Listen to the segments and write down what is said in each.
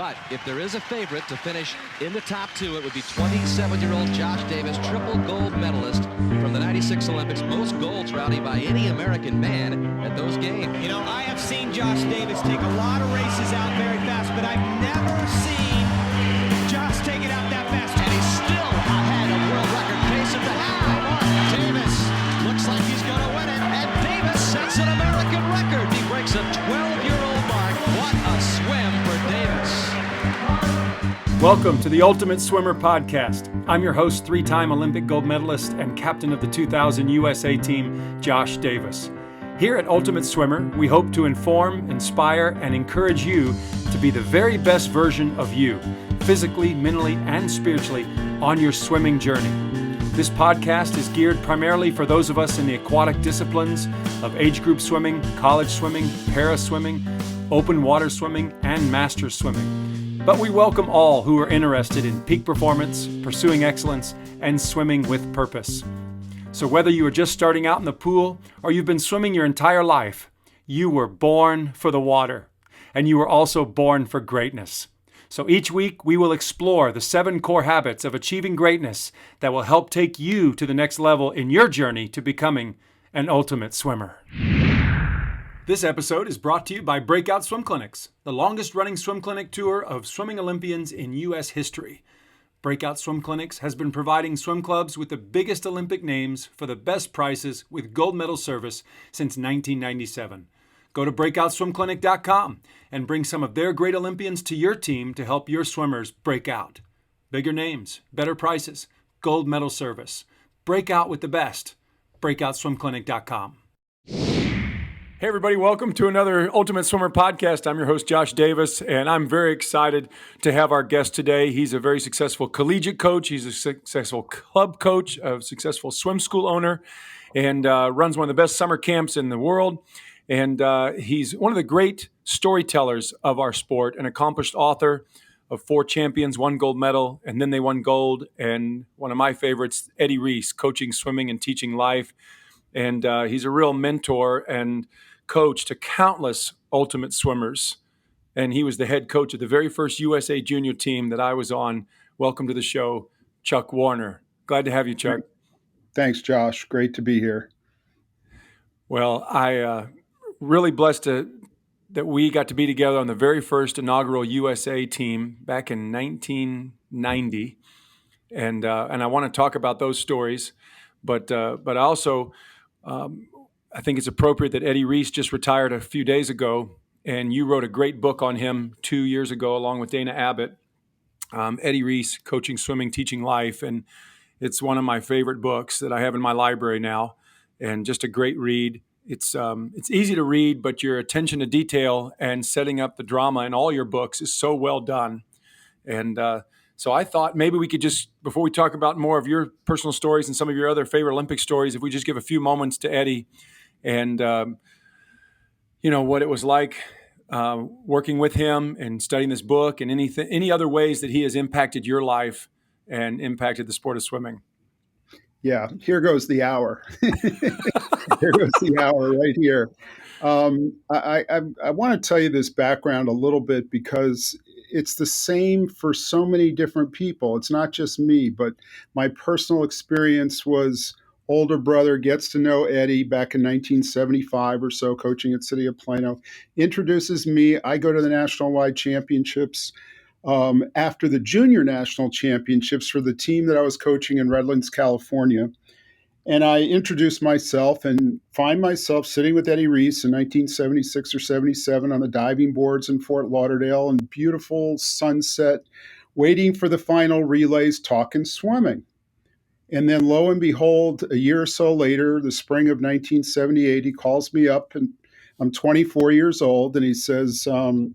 But if there is a favorite to finish in the top two, it would be 27-year-old Josh Davis, triple gold medalist from the 96 Olympics. Most golds, Rowdy, by any American man at those games. You know, I have seen Josh Davis take a lot of races out very fast, but I've never seen Josh take it out that fast. And he's still ahead of world record pace at the half. Davis looks like he's going to win it, and Davis sets an American record. He breaks a 12-year-old mark. What a swim for Davis. Welcome to the Ultimate Swimmer Podcast. I'm your host, three-time Olympic gold medalist and captain of the 2000 USA team, Josh Davis. Here at Ultimate Swimmer, we hope to inform, inspire, and encourage you to be the very best version of you, physically, mentally, and spiritually, on your swimming journey. This podcast is geared primarily for those of us in the aquatic disciplines of age group swimming, college swimming, para swimming, open water swimming, and masters swimming. But we welcome all who are interested in peak performance, pursuing excellence, and swimming with purpose. So whether you are just starting out in the pool or you've been swimming your entire life, you were born for the water, and you were also born for greatness. So each week we will explore the 7 core habits of achieving greatness that will help take you to the next level in your journey to becoming an ultimate swimmer. This episode is brought to you by Breakout Swim Clinics, the longest-running swim clinic tour of swimming Olympians in U.S. history. Breakout Swim Clinics has been providing swim clubs with the biggest Olympic names for the best prices with gold medal service since 1997. Go to breakoutswimclinic.com and bring some of their great Olympians to your team to help your swimmers break out. Bigger names, better prices, gold medal service. Break out with the best. breakoutswimclinic.com. Hey everybody, welcome to another Ultimate Swimmer podcast. I'm your host, Josh Davis, and I'm very excited to have our guest today. He's a very successful collegiate coach. He's a successful club coach, a successful swim school owner, and runs one of the best summer camps in the world. And he's one of the great storytellers of our sport, an accomplished author of 4 champions, 1 gold medal, and then they won gold. And one of my favorites, Eddie Reese, coaching swimming and teaching life. And he's a real mentor and coach to countless ultimate swimmers. And he was the head coach of the very first USA junior team that I was on. Welcome to the show, Chuck Warner. Glad to have you, Chuck. Thanks, Josh. Great to be here. Well, I really blessed that we got to be together on the very first inaugural USA team back in 1990. And I want to talk about those stories. But also, I think it's appropriate that Eddie Reese just retired a few days ago, and you wrote a great book on him 2 years ago along with Dana Abbott, Eddie Reese, Coaching Swimming, Teaching Life. And it's one of my favorite books that I have in my library now, and just a great read. It's easy to read, but your attention to detail and setting up the drama in all your books is so well done. And so I thought maybe we could just, before we talk about more of your personal stories and some of your other favorite Olympic stories, if we just give a few moments to Eddie and, what it was like working with him and studying this book and any other ways that he has impacted your life and impacted the sport of swimming. Yeah, here goes the hour. Here goes the hour right here. I want to tell you this background a little bit because it's the same for so many different people. It's not just me, but my personal experience was older brother gets to know Eddie back in 1975 or so, coaching at City of Plano, introduces me. I go to the national-wide championships after the junior national championships for the team that I was coaching in Redlands, California. And I introduce myself and find myself sitting with Eddie Reese in 1976 or 77 on the diving boards in Fort Lauderdale in beautiful sunset, waiting for the final relays, talking swimming. And then lo and behold, a year or so later, the spring of 1978, he calls me up, and I'm 24 years old, and he says, I'm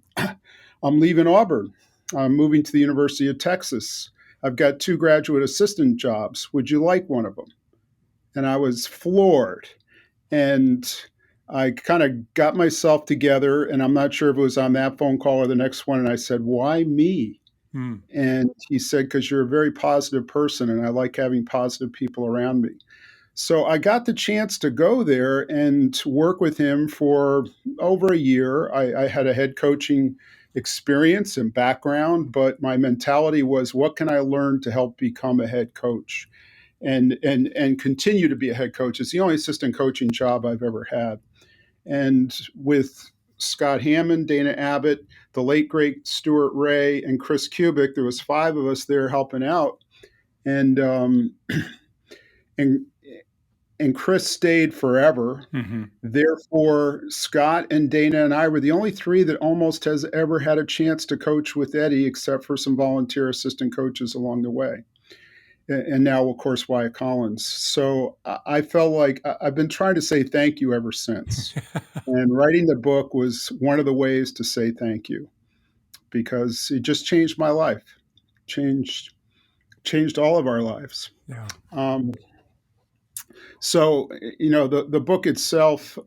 leaving Auburn. I'm moving to the University of Texas. I've got 2 graduate assistant jobs. Would you like one of them? And I was floored. And I kind of got myself together, and I'm not sure if it was on that phone call or the next one. And I said, why me? And he said, because you're a very positive person, and I like having positive people around me. So I got the chance to go there and work with him for over a year. I had a head coaching experience and background, but my mentality was, what can I learn to help become a head coach and continue to be a head coach? It's the only assistant coaching job I've ever had. And with Scott Hammond, Dana Abbott, the late great Stuart Ray, and Chris Kubik, there was 5 of us there helping out. And and and Chris stayed forever. Mm-hmm. Therefore, Scott and Dana and I were the only 3 that almost has ever had a chance to coach with Eddie, except for some volunteer assistant coaches along the way. And now, of course, Wyatt Collins. So I felt like I've been trying to say thank you ever since. And writing the book was one of the ways to say thank you, because it just changed my life, changed all of our lives. Yeah. So, the book itself,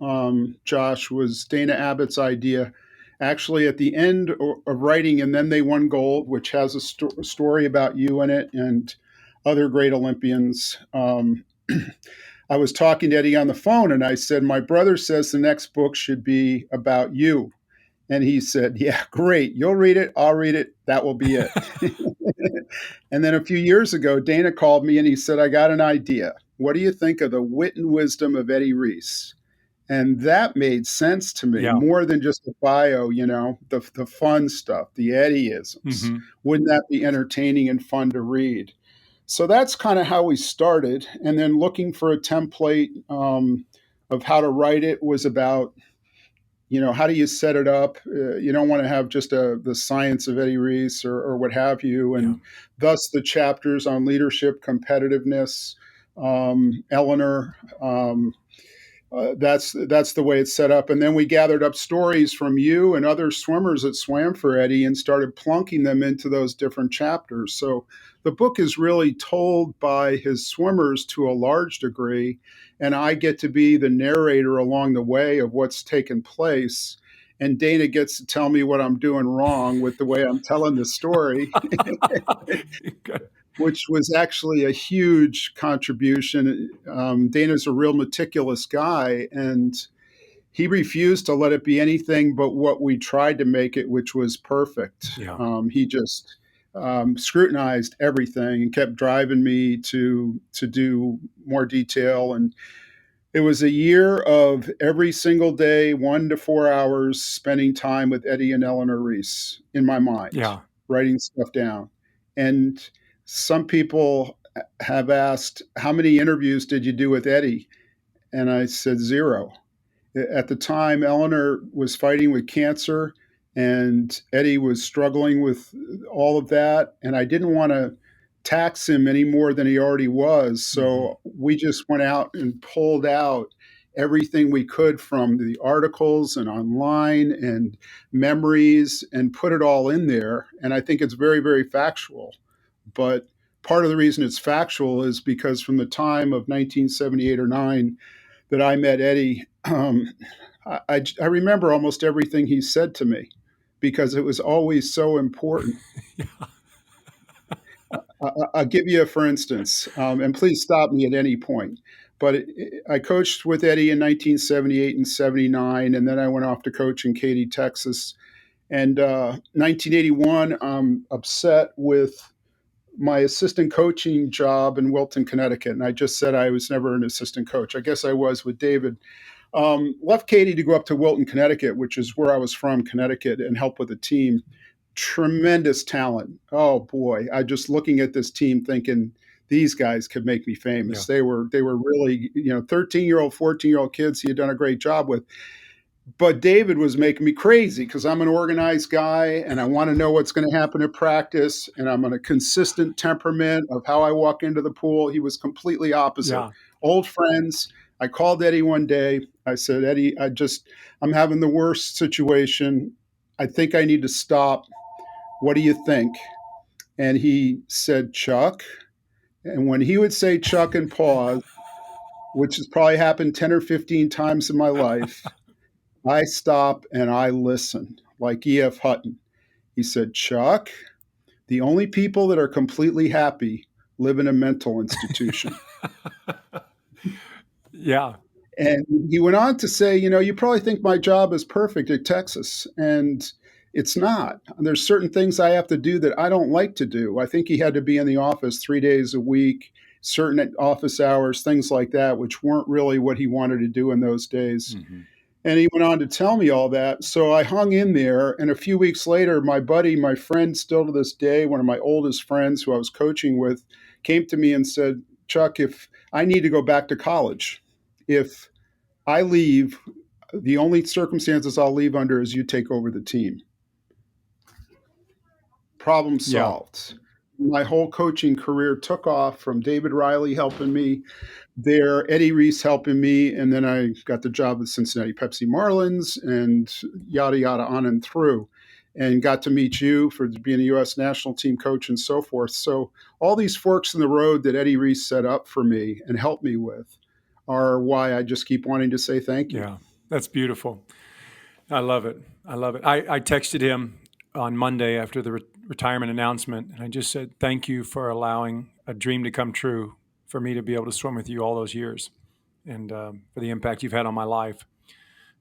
Josh, was Dana Abbott's idea. Actually, at the end of writing, and then they won gold, which has a story about you in it and other great Olympians. I was talking to Eddie on the phone, and I said, my brother says the next book should be about you. And he said, yeah, great. You'll read it. I'll read it. That will be it. And then a few years ago, Dana called me and he said, I got an idea. What do you think of the wit and wisdom of Eddie Reese? And that made sense to me, more than just the bio, the fun stuff, the Eddieisms. Mm-hmm. Wouldn't that be entertaining and fun to read? So that's kind of how we started. And then looking for a template of how to write it was about, how do you set it up? You don't want to have just the science of Eddie Reese or what have you. And thus the chapters on leadership, competitiveness, Eleanor, that's the way it's set up. And then we gathered up stories from you and other swimmers that swam for Eddie and started plunking them into those different chapters. So the book is really told by his swimmers to a large degree, and I get to be the narrator along the way of what's taken place. And Dana gets to tell me what I'm doing wrong with the way I'm telling the story. Which was actually a huge contribution. Dana's a real meticulous guy, and he refused to let it be anything but what we tried to make it, which was perfect. Yeah. He just scrutinized everything and kept driving me to do more detail. And it was a year of every single day, 1 to 4 hours, spending time with Eddie and Eleanor Reese in my mind, writing stuff down. And some people have asked, how many interviews did you do with Eddie? And I said 0. At the time, Eleanor was fighting with cancer and Eddie was struggling with all of that. And I didn't want to tax him any more than he already was. So we just went out and pulled out everything we could from the articles and online and memories and put it all in there. And I think it's very, very factual. But part of the reason it's factual is because from the time of 1978 or 9 that I met Eddie, I remember almost everything he said to me because it was always so important. I'll give you a for instance, and please stop me at any point. But I coached with Eddie in 1978 and 79, and then I went off to coach in Katy, Texas. And 1981, I'm upset with my assistant coaching job in Wilton, Connecticut. And I just said I was never an assistant coach. I guess I was with David. Left Katy to go up to Wilton, Connecticut, which is where I was from, Connecticut, and help with the team. Tremendous talent. Oh boy. I just looking at this team thinking these guys could make me famous. Yeah. They were really, 13-year-old, 14-year-old kids he had done a great job with. But David was making me crazy because I'm an organized guy and I want to know what's going to happen at practice. And I'm on a consistent temperament of how I walk into the pool. He was completely opposite. Yeah. Old friends. I called Eddie one day. I said, Eddie, I'm having the worst situation. I think I need to stop. What do you think? And he said, Chuck. And when he would say Chuck and pause, which has probably happened 10 or 15 times in my life, I stop and I listen, like E.F. Hutton. He said, Chuck, the only people that are completely happy live in a mental institution. Yeah. And he went on to say, you probably think my job is perfect at Texas. And It's not. There's certain things I have to do that I don't like to do. I think he had to be in the office 3 days a week, certain office hours, things like that, which weren't really what he wanted to do in those days. Mm-hmm. And he went on to tell me all that. So I hung in there. And a few weeks later, my buddy, my friend, still to this day, one of my oldest friends who I was coaching with, came to me and said, Chuck, if I need to go back to college, if I leave, the only circumstances I'll leave under is you take over the team. Problem Yeah. solved. My whole coaching career took off from David Riley helping me there, Eddie Reese helping me, and then I got the job with Cincinnati Pepsi Marlins and yada, yada, on and through, and got to meet you for being a U.S. national team coach and so forth. So all these forks in the road that Eddie Reese set up for me and helped me with are why I just keep wanting to say thank you. Yeah, that's beautiful. I love it. I love it. I texted him on Monday after the retirement announcement, and I just said, thank you for allowing a dream to come true for me to be able to swim with you all those years, and for the impact you've had on my life.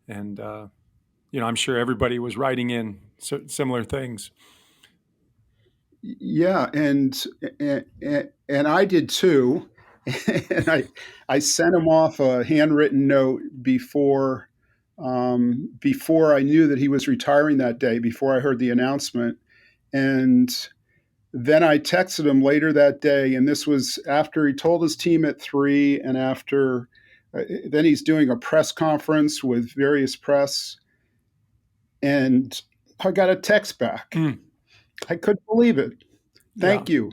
And, I'm sure everybody was writing in similar things. Yeah, and I did too. And I sent him off a handwritten note before I knew that he was retiring that day, before I heard the announcement. And then I texted him later that day, and this was after he told his team at 3, and after then he's doing a press conference with various press, and I got a text back. Mm. I couldn't believe it. Thank Yeah. you.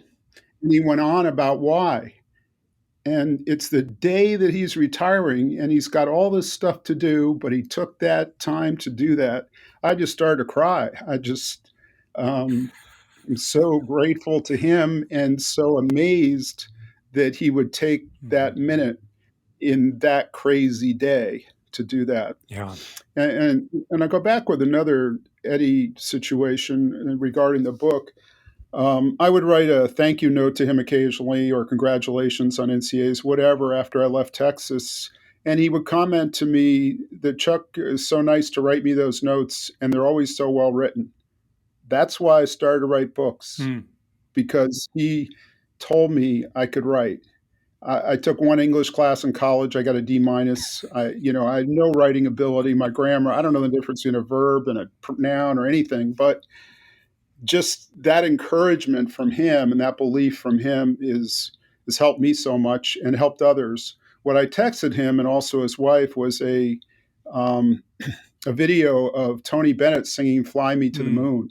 And he went on about why. And it's the day that he's retiring, and he's got all this stuff to do, but he took that time to do that. I just started to cry. I'm so grateful to him and so amazed that he would take that minute in that crazy day to do that. Yeah. And I go back with another Eddie situation regarding the book. I would write a thank you note to him occasionally or congratulations on NCAs, whatever, after I left Texas. And he would comment to me that Chuck is so nice to write me those notes, and they're always so well written. That's why I started to write books, because he told me I could write. I took one English class in college. I got a D minus. I had no writing ability. My grammar, I don't know the difference between a verb and a noun or anything, but just that encouragement from him and that belief from him has helped me so much and helped others. What I texted him and also his wife was a video of Tony Bennett singing "Fly Me to the Moon,"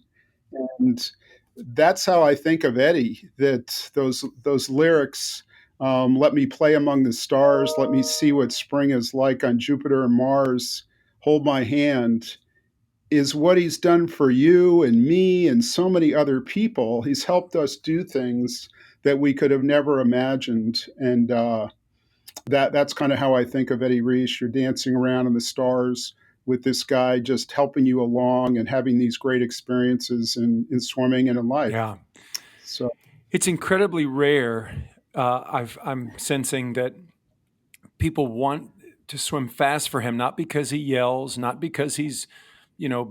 and that's how I think of Eddie. That those lyrics, "Let me play among the stars, let me see what spring is like on Jupiter and Mars, hold my hand," is what he's done for you and me and so many other people. He's helped us do things that we could have never imagined. And that's kind of how I think of Eddie Reese. You're dancing around in the stars with this guy just helping you along and having these great experiences in swimming and in life. Yeah. So it's incredibly rare. I'm sensing that people want to swim fast for him, not because he yells, not because he's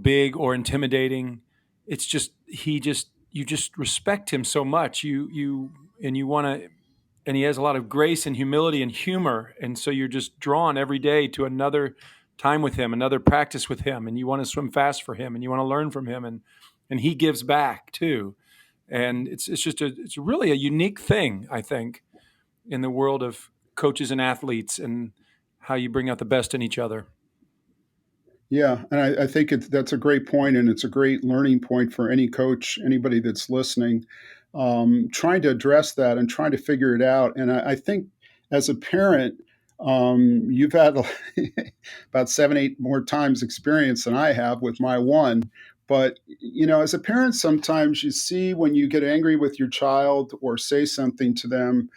big or intimidating. It's just you just respect him so much. You want to, and he has a lot of grace and humility and humor, and so you're just drawn every day to another time with him, another practice with him, and you want to swim fast for him, and you want to learn from him, and he gives back too. And it's really a unique thing, I think, in the world of coaches and athletes and how you bring out the best in each other. Yeah, and I think that's a great point, and it's a great learning point for any coach, anybody that's listening, trying to address that and trying to figure it out. And I think as a parent, you've had about 7, 8 more times experience than I have with my one. But, as a parent, sometimes you see when you get angry with your child or say something to them,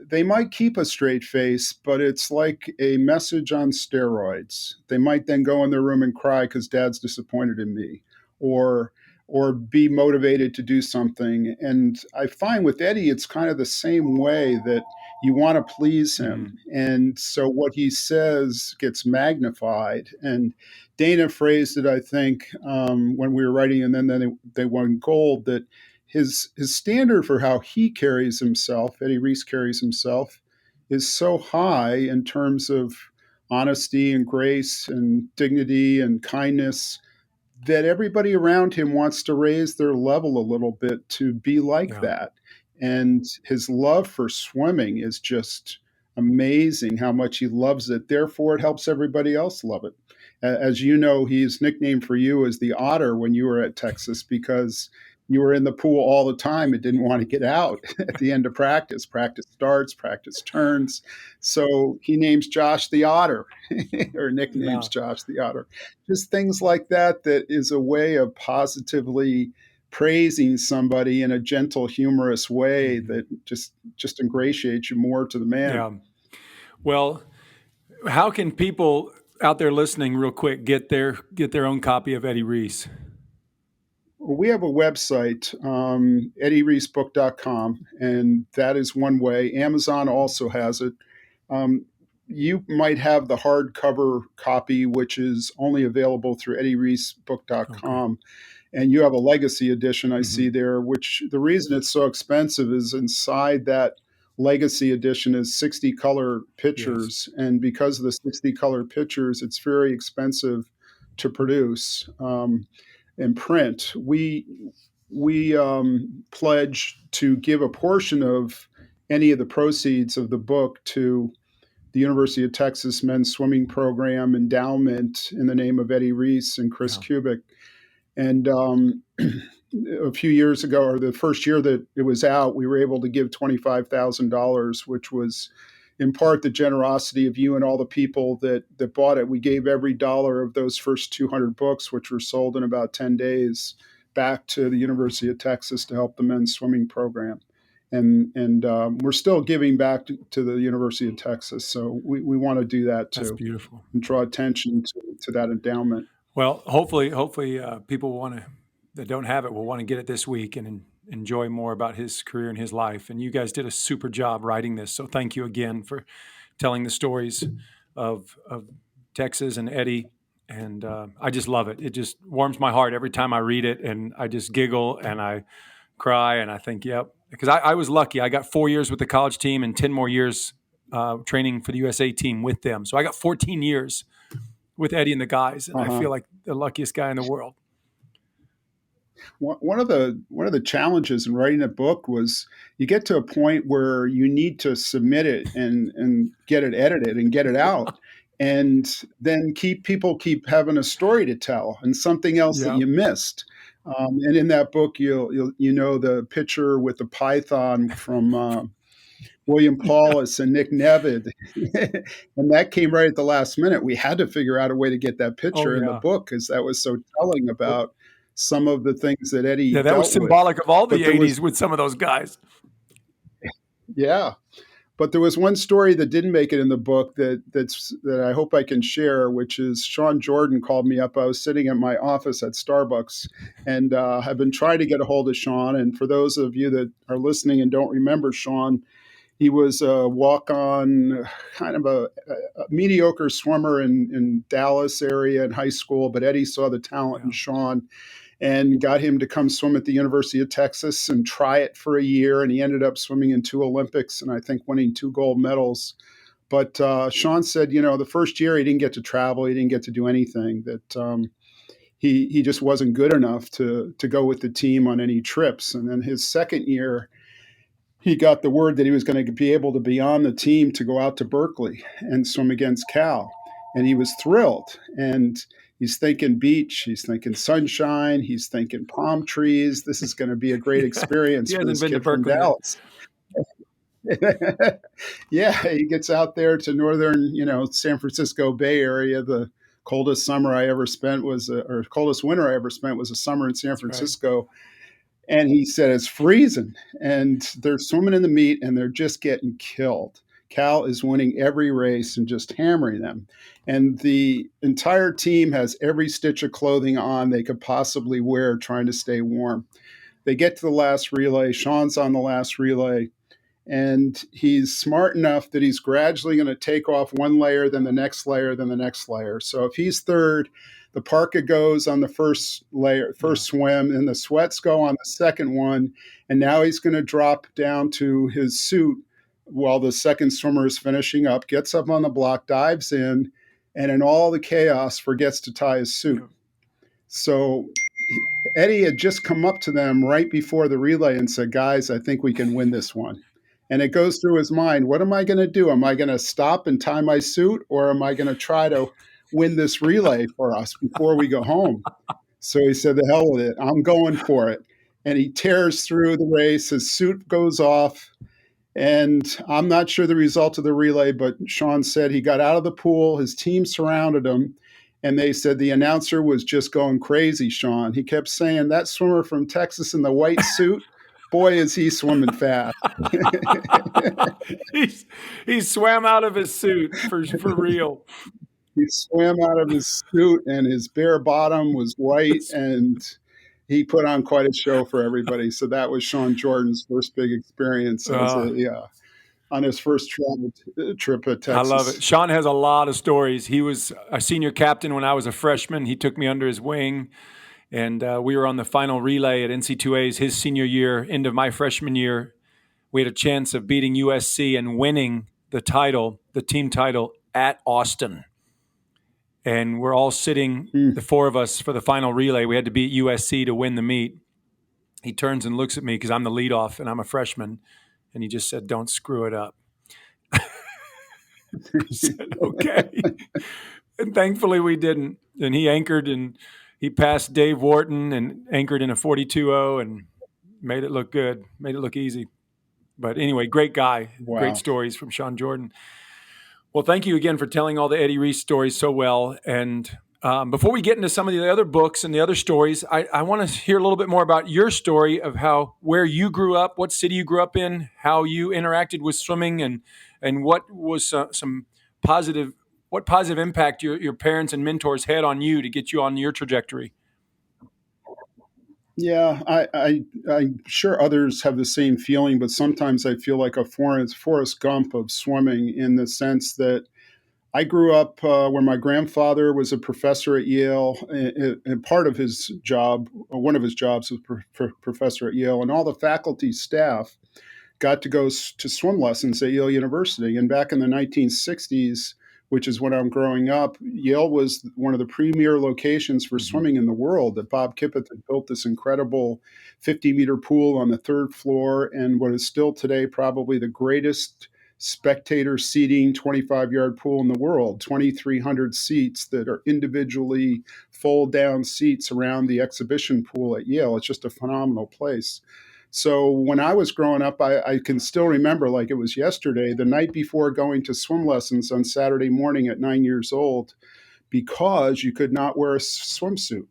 they might keep a straight face, but it's like a message on steroids. They might then go in their room and cry because dad's disappointed in me. Or or be motivated to do something. And I find with Eddie, it's kind of the same way, that you want to please him. And so what he says gets magnified. And Dana phrased it, I think, when we were writing, and then they won gold, that his standard for how he carries himself, Eddie Reese carries himself, is so high in terms of honesty and grace and dignity and kindness, that everybody around him wants to raise their level a little bit to be like that. And his love for swimming is just amazing, how much he loves it. Therefore, it helps everybody else love it. As you know, his nickname for you is the Otter when you were at Texas, because you were in the pool all the time and didn't want to get out at the end of practice. Practice starts, practice turns. So he names Josh the Otter, or nicknames Josh the Otter. Just things like that, that is a way of positively praising somebody in a gentle, humorous way that just ingratiates you more to the man. Yeah. Well, how can people out there listening real quick get their own copy of Eddie Reese? We have a website, eddiereesebook.com, and that is one way. Amazon also has it. You might have the hardcover copy, which is only available through eddiereesebook.com. Okay. And you have a legacy edition, I see there, which the reason it's so expensive is inside that legacy edition is 60 color pictures. Yes. And because of the 60 color pictures, it's very expensive to produce. And print. We pledge to give a portion of any of the proceeds of the book to the University of Texas Men's Swimming Program endowment in the name of Eddie Reese and Chris Kubik. And a few years ago, or the first year that it was out, we were able to give $25,000, which was in part the generosity of you and all the people that bought it. We gave every dollar of those first 200 books, which were sold in about 10 days, back to the University of Texas to help the men's swimming program. And we're still giving back to the University of Texas. So we want to do that too. That's beautiful. And draw attention to that endowment. Well, hopefully people that don't have it will want to get it this week and enjoy more about his career and his life. And you guys did a super job writing this. So thank you again for telling the stories of Texas and Eddie. And I just love it. It just warms my heart every time I read it. And I just giggle and I cry and I think, yep. Because I was lucky. I got 4 years with the college team and 10 more years training for the USA team with them. So I got 14 years with Eddie and the guys. And I feel like the luckiest guy in the world. One of the challenges in writing a book was you get to a point where you need to submit it and get it edited and get it out, and then people keep having a story to tell and something else that you missed. And in that book, you'll the picture with the python from William Paulus and Nick Nevid, and that came right at the last minute. We had to figure out a way to get that picture in the book because that was so telling about some of the things that Eddie that was symbolic of all the 80s with some of those guys. Yeah. But there was one story that didn't make it in the book that I hope I can share, which is Sean Jordan called me up. I was sitting at my office at Starbucks and I've been trying to get a hold of Sean. And for those of you that are listening and don't remember Sean, he was a walk-on, kind of a mediocre swimmer in Dallas area in high school. But Eddie saw the talent in Sean and got him to come swim at the University of Texas and try it for a year. And he ended up swimming in 2 Olympics and I think winning 2 gold medals. But Sean said, the first year he didn't get to travel. He didn't get to do anything, that he just wasn't good enough to go with the team on any trips. And then his second year, he got the word that he was going to be able to be on the team to go out to Berkeley and swim against Cal. And he was thrilled. And he's thinking beach, he's thinking sunshine, he's thinking palm trees. This is going to be a great experience for this kid from Dallas. Yeah, he gets out there to northern, San Francisco Bay Area. The coldest summer I ever spent coldest winter I ever spent was a summer in San Francisco. Right. And he said it's freezing, and they're swimming in the meet, and they're just getting killed Cal is winning every race and just hammering them. And the entire team has every stitch of clothing on they could possibly wear trying to stay warm. They get to the last relay. Sean's on the last relay. And he's smart enough that he's gradually going to take off one layer, then the next layer, then the next layer. So if he's third, the parka goes on the first layer, first swim, and the sweats go on the second one. And now he's going to drop down to his suit while the second swimmer is finishing up, gets up on the block, dives in, and in all the chaos forgets to tie his suit. So Eddie had just come up to them right before the relay and said, guys, I think we can win this one. And it goes through his mind, what am I going to do? Am I going to stop and tie my suit, or am I going to try to win this relay for us before we go home? So he said, the hell with it. I'm going for it. And he tears through the race. His suit goes off. And I'm not sure the result of the relay, but Sean said he got out of the pool. His team surrounded him. And they said the announcer was just going crazy, Sean. He kept saying, that swimmer from Texas in the white suit, boy, is he swimming fast. he swam out of his suit for real. He swam out of his suit, and his bare bottom was white, and he put on quite a show for everybody. So that was Sean Jordan's first big experience on his first travel trip at Texas. I love it. Sean has a lot of stories. He was a senior captain when I was a freshman. He took me under his wing, and we were on the final relay at NC2A's his senior year, end of my freshman year. We had a chance of beating USC and winning the title, the team title, at Austin. And we're all sitting, the four of us, for the final relay. We had to beat USC to win the meet. He turns and looks at me because I'm the leadoff and I'm a freshman. And he just said, don't screw it up. I said, okay. And thankfully we didn't. And he anchored and he passed Dave Wharton and anchored in a 42.0 and made it look good, made it look easy. But anyway, great guy. Wow. Great stories from Sean Jordan. Well, thank you again for telling all the Eddie Reese stories so well. And before we get into some of the other books and the other stories, I want to hear a little bit more about your story of where you grew up, what city you grew up in, how you interacted with swimming, and what was some positive impact your parents and mentors had on you to get you on your trajectory. Yeah, I'm sure others have the same feeling, but sometimes I feel like a Forrest Gump of swimming, in the sense that I grew up where my grandfather was a professor at Yale, and part of his job, one of his jobs was professor at Yale, and all the faculty staff got to go to swim lessons at Yale University. And back in the 1960s, which is when I'm growing up, Yale was one of the premier locations for swimming in the world. That Bob Kippeth had built this incredible 50-meter pool on the third floor, and what is still today probably the greatest spectator seating 25-yard pool in the world, 2,300 seats that are individually fold-down seats around the exhibition pool at Yale. It's just a phenomenal place. So when I was growing up, I can still remember like it was yesterday, the night before going to swim lessons on Saturday morning at 9 years old, because you could not wear a swimsuit.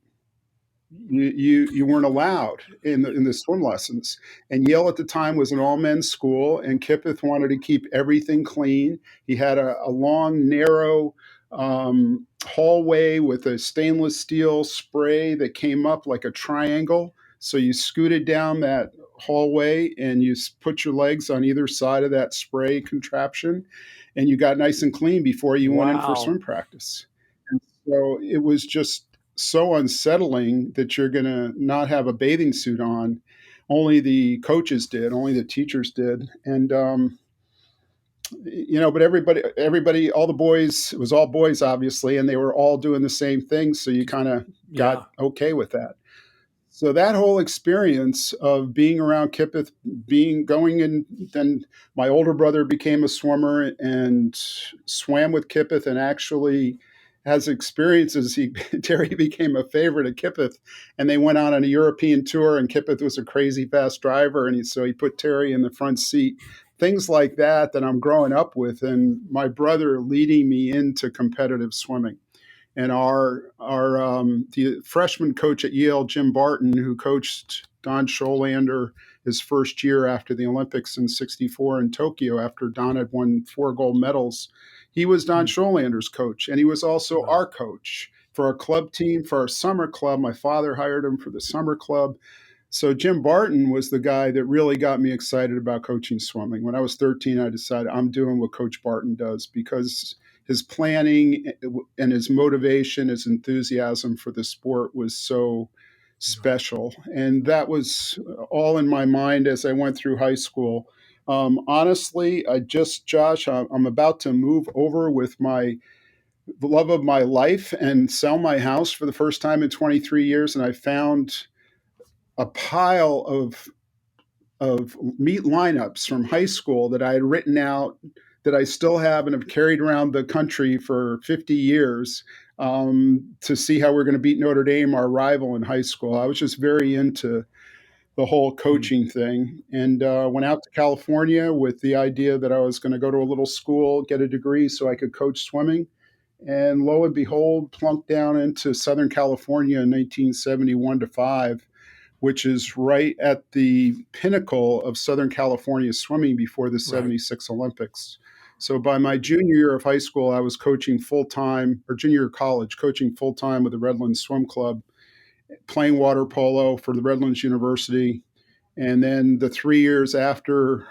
You weren't allowed in the swim lessons. And Yale at the time was an all-men's school, and Kippeth wanted to keep everything clean. He had a long, narrow hallway with a stainless steel spray that came up like a triangle. So you scooted down that hallway and you put your legs on either side of that spray contraption, and you got nice and clean before you went in for swim practice. And so it was just so unsettling that you're going to not have a bathing suit on. Only the coaches did, only the teachers did. And, but everybody, all the boys, it was all boys, obviously, and they were all doing the same thing. So you kind of got okay with that. So that whole experience of being around Kippeth, then my older brother became a swimmer and swam with Kippeth, and actually has experiences. Terry became a favorite of Kippeth, and they went out on a European tour, and Kippeth was a crazy fast driver, and so he put Terry in the front seat. Things like that I'm growing up with, and my brother leading me into competitive swimming. And the freshman coach at Yale, Jim Barton, who coached Don Scholander his first year after the Olympics in '64 in Tokyo, after Don had won 4 gold medals. He was Don Scholander's coach, and he was also our coach for our club team, for our summer club. My father hired him for the summer club. So Jim Barton was the guy that really got me excited about coaching swimming. When I was 13, I decided I'm doing what Coach Barton does, because his planning and his motivation, his enthusiasm for the sport was so special. And that was all in my mind as I went through high school. Honestly, Josh, I'm about to move over with the love of my life and sell my house for the first time in 23 years. And I found a pile of meet lineups from high school that I had written out, that I still have and have carried around the country for 50 years, to see how we're going to beat Notre Dame, our rival in high school. I was just very into the whole coaching thing, and went out to California with the idea that I was going to go to a little school, get a degree so I could coach swimming. And lo and behold, plunked down into Southern California in 1971-5, which is right at the pinnacle of Southern California swimming before the 76 Olympics. So by my junior year of high school, I was coaching full-time, or junior year of college, coaching full-time with the Redlands Swim Club, playing water polo for the Redlands University. And then the 3 years after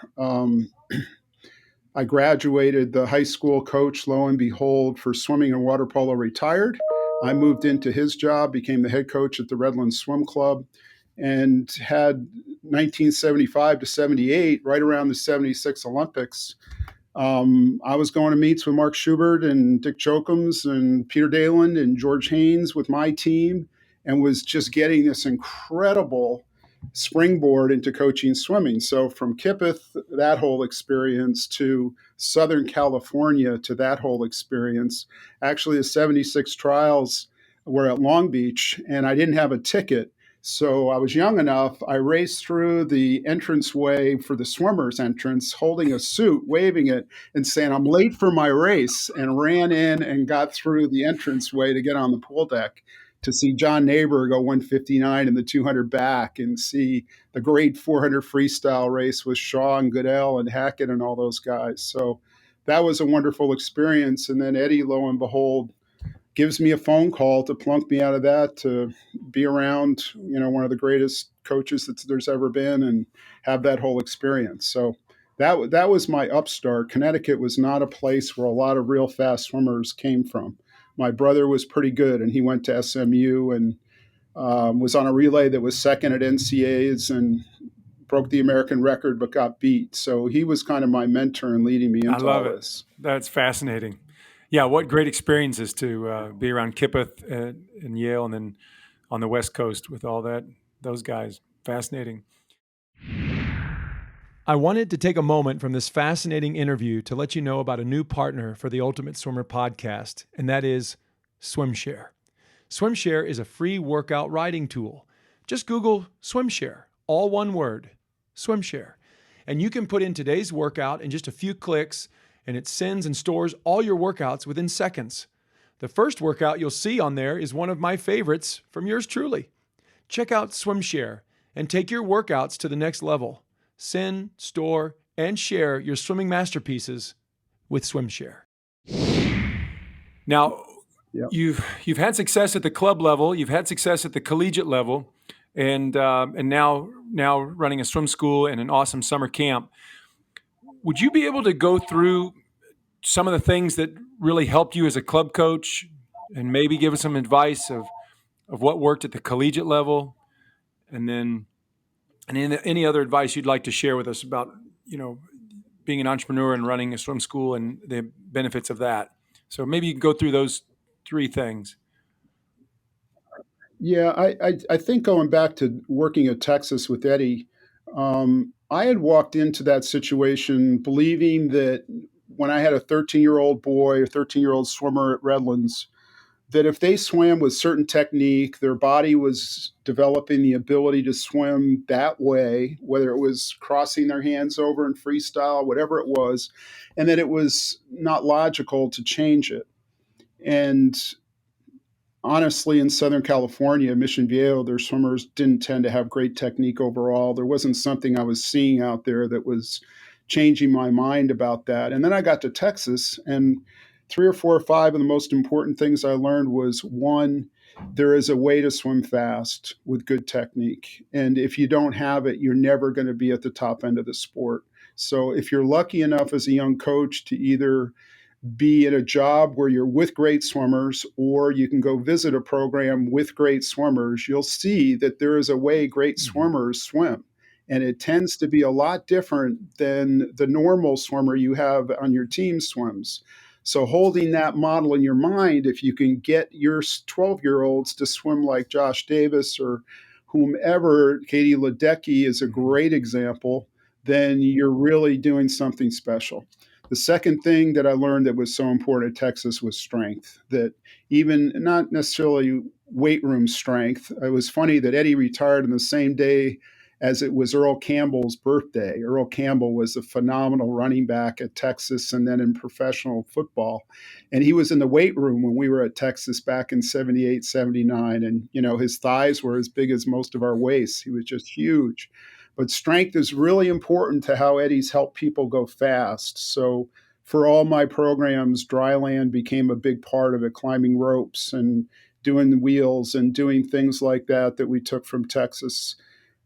I graduated, the high school coach, lo and behold, for swimming and water polo retired. I moved into his job, became the head coach at the Redlands Swim Club, and had 1975-78, right around the 76 Olympics. I was going to meets with Mark Schubert and Dick Jokums and Peter Daland and George Haynes with my team, and was just getting this incredible springboard into coaching swimming. So from Kipeth, that whole experience, to Southern California, to that whole experience. Actually, the 76 trials were at Long Beach, and I didn't have a ticket. So I was young enough. I raced through the entranceway for the swimmers entrance, holding a suit, waving it, and saying, "I'm late for my race," and ran in and got through the entranceway to get on the pool deck to see John Neighbor go 159 in the 200 back, and see the great 400 freestyle race with Shaw and Goodell and Hackett and all those guys. So that was a wonderful experience. And then Eddie, lo and behold, gives me a phone call to plunk me out of that, to be around, one of the greatest coaches that there's ever been, and have that whole experience. So that was my upstart. Connecticut was not a place where a lot of real fast swimmers came from. My brother was pretty good, and he went to SMU and was on a relay that was second at NCAAs and broke the American record, but got beat. So he was kind of my mentor in leading me into all this. That's fascinating. Yeah, what great experiences to be around Kipeth and Yale, and then on the West Coast with all those guys. Fascinating. I wanted to take a moment from this fascinating interview to let you know about a new partner for the Ultimate Swimmer podcast, and that is SwimShare. SwimShare is a free workout writing tool. Just Google SwimShare, all one word, SwimShare. And you can put in today's workout in just a few clicks, and it sends and stores all your workouts within seconds. The first workout you'll see on there is one of my favorites from yours truly. Check out SwimShare and take your workouts to the next level. Send, store, and share your swimming masterpieces with SwimShare. Now, Yep. You've had success at the club level, you've had success at the collegiate level, and now running a swim school and an awesome summer camp. Would you be able to go through some of the things that really helped you as a club coach, and maybe give us some advice of what worked at the collegiate level, and any other advice you'd like to share with us about, being an entrepreneur and running a swim school and the benefits of that? So maybe you can go through those 3 things. Yeah, I think going back to working at Texas with Eddie, I had walked into that situation believing that when I had a 13-year-old boy, a 13-year-old swimmer at Redlands, that if they swam with certain technique, their body was developing the ability to swim that way, whether it was crossing their hands over in freestyle, whatever it was, and that it was not logical to change it. And honestly, in Southern California, Mission Viejo, their swimmers didn't tend to have great technique overall. There wasn't something I was seeing out there that was changing my mind about that. And then I got to Texas, and three or four or five of the most important things I learned was one, there is a way to swim fast with good technique. And if you don't have it, you're never going to be at the top end of the sport. So if you're lucky enough as a young coach to either be in a job where you're with great swimmers, or you can go visit a program with great swimmers, you'll see that there is a way great swimmers swim. And it tends to be a lot different than the normal swimmer you have on your team swims. So, holding that model in your mind, if you can get your 12-year-olds to swim like Josh Davis or whomever, Katie Ledecky is a great example, then you're really doing something special. The second thing that I learned that was so important at Texas was strength, that even not necessarily weight room strength. It was funny that Eddie retired on the same day as it was Earl Campbell's birthday. Earl Campbell was a phenomenal running back at Texas and then in professional football. And he was in the weight room when we were at Texas back in 78, 79. And, his thighs were as big as most of our waists. He was just huge. But strength is really important to how Eddie's helped people go fast. So for all my programs, dry land became a big part of it, climbing ropes and doing the wheels and doing things like that we took from Texas.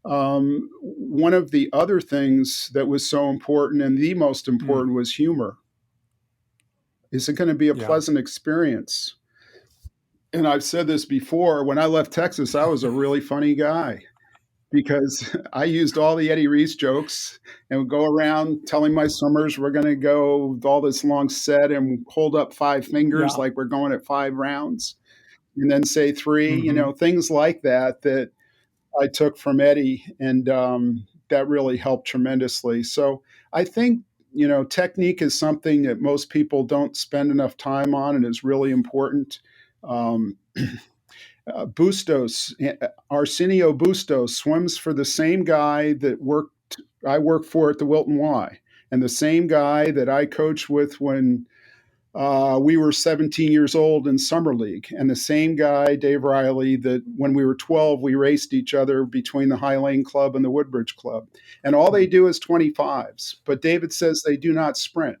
One of the other things that was so important, and the most important, was humor. Is it going to be a pleasant experience? And I've said this before, when I left Texas, I was a really funny guy, because I used all the Eddie Reese jokes and would go around telling my swimmers we're going to go with all this long set and hold up 5 fingers like we're going at 5 rounds and then say 3, things like that I took from Eddie. And that really helped tremendously. So I think, technique is something that most people don't spend enough time on and is really important. Bustos, Arsenio Bustos, swims for the same guy that I worked for at the Wilton Y, and the same guy that I coached with when we were 17 years old in summer league, and the same guy, Dave Riley, that when we were 12, we raced each other between the High Lane Club and the Woodbridge Club. And all they do is 25s. But David says they do not sprint.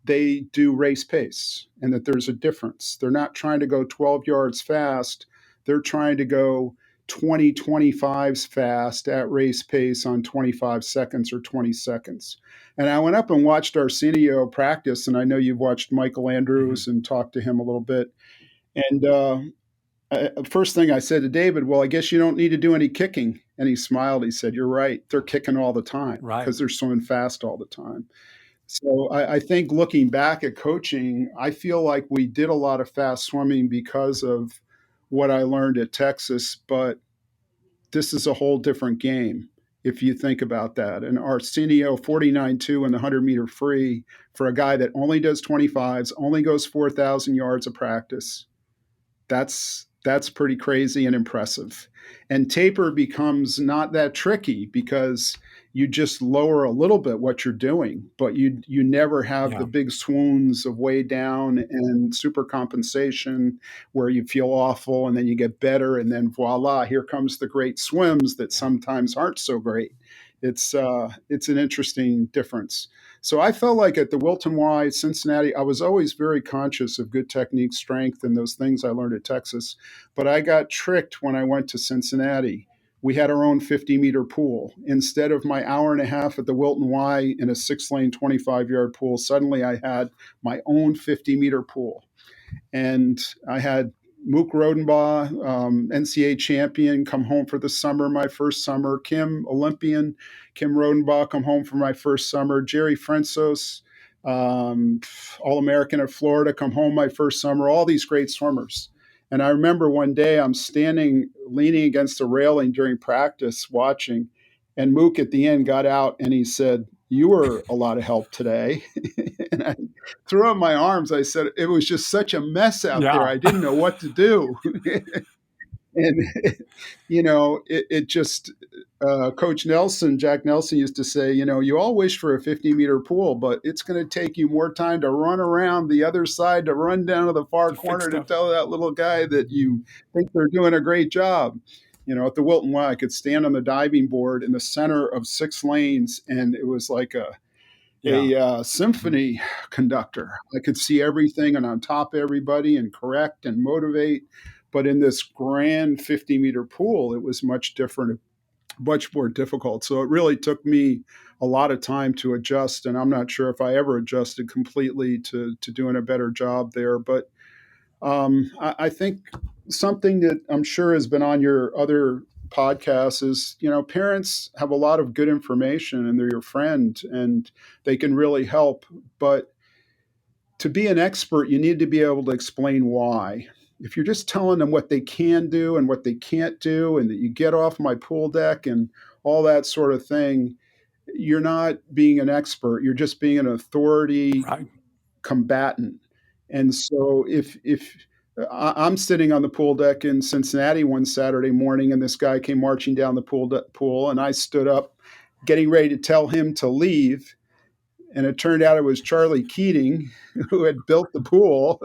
They do race pace, and that there's a difference. They're not trying to go 12 yards fast. They're trying to go 20, 25s fast at race pace on 25 seconds or 20 seconds. And I went up and watched Arsenio practice, and I know you've watched Michael Andrews and talked to him a little bit. And first thing I said to David, well, I guess you don't need to do any kicking. And he smiled. He said, you're right. They're kicking all the time because they're swimming fast all the time. So I think looking back at coaching, I feel like we did a lot of fast swimming because of what I learned at Texas, but this is a whole different game if you think about that. And Arsenio 49.2 in the 100-meter free for a guy that only does 25s, only goes 4,000 yards of practice, that's pretty crazy and impressive. And taper becomes not that tricky because you just lower a little bit what you're doing, but you never have the big swoons of way down and super compensation where you feel awful and then you get better and then voila, here comes the great swims that sometimes aren't so great. It's an interesting difference. So I felt like at the Wilton Y, Cincinnati, I was always very conscious of good technique, strength, and those things I learned at Texas. But I got tricked when I went to Cincinnati. We had our own 50-meter pool. Instead of my hour and a half at the Wilton Y in a 6-lane, 25-yard pool, suddenly I had my own 50-meter pool. And I had Mook Rodenbaugh, NCAA champion, come home for the summer, my first summer. Kim, Olympian, Kim Rodenbaugh, come home for my first summer. Jerry Frensos, All-American at Florida, come home my first summer. All these great swimmers. And I remember one day I'm standing, leaning against the railing during practice, watching, and Mook at the end got out and he said, "You were a lot of help today." And I threw up my arms. I said, it was just such a mess out there. I didn't know what to do. And, it just, Coach Nelson, Jack Nelson, used to say, you all wish for a 50-meter pool, but it's going to take you more time to run around the other side, to run down to the far To fix corner to stuff. tell that little guy that you think they're doing a great job. At the Wilton Y, I could stand on the diving board in the center of 6 lanes, and it was like a symphony conductor. I could see everything and on top of everybody and correct and motivate. But in this grand 50-meter pool, it was much different, much more difficult. So it really took me a lot of time to adjust, and I'm not sure if I ever adjusted completely to doing a better job there. But I think something that I'm sure has been on your other podcasts is, parents have a lot of good information and they're your friend and they can really help. But to be an expert, you need to be able to explain why. If you're just telling them what they can do and what they can't do, and that you get off my pool deck and all that sort of thing, you're not being an expert. You're just being an authority Right. combatant. And so if I'm sitting on the pool deck in Cincinnati one Saturday morning, and this guy came marching down the pool, and I stood up getting ready to tell him to leave. And it turned out it was Charlie Keating, who had built the pool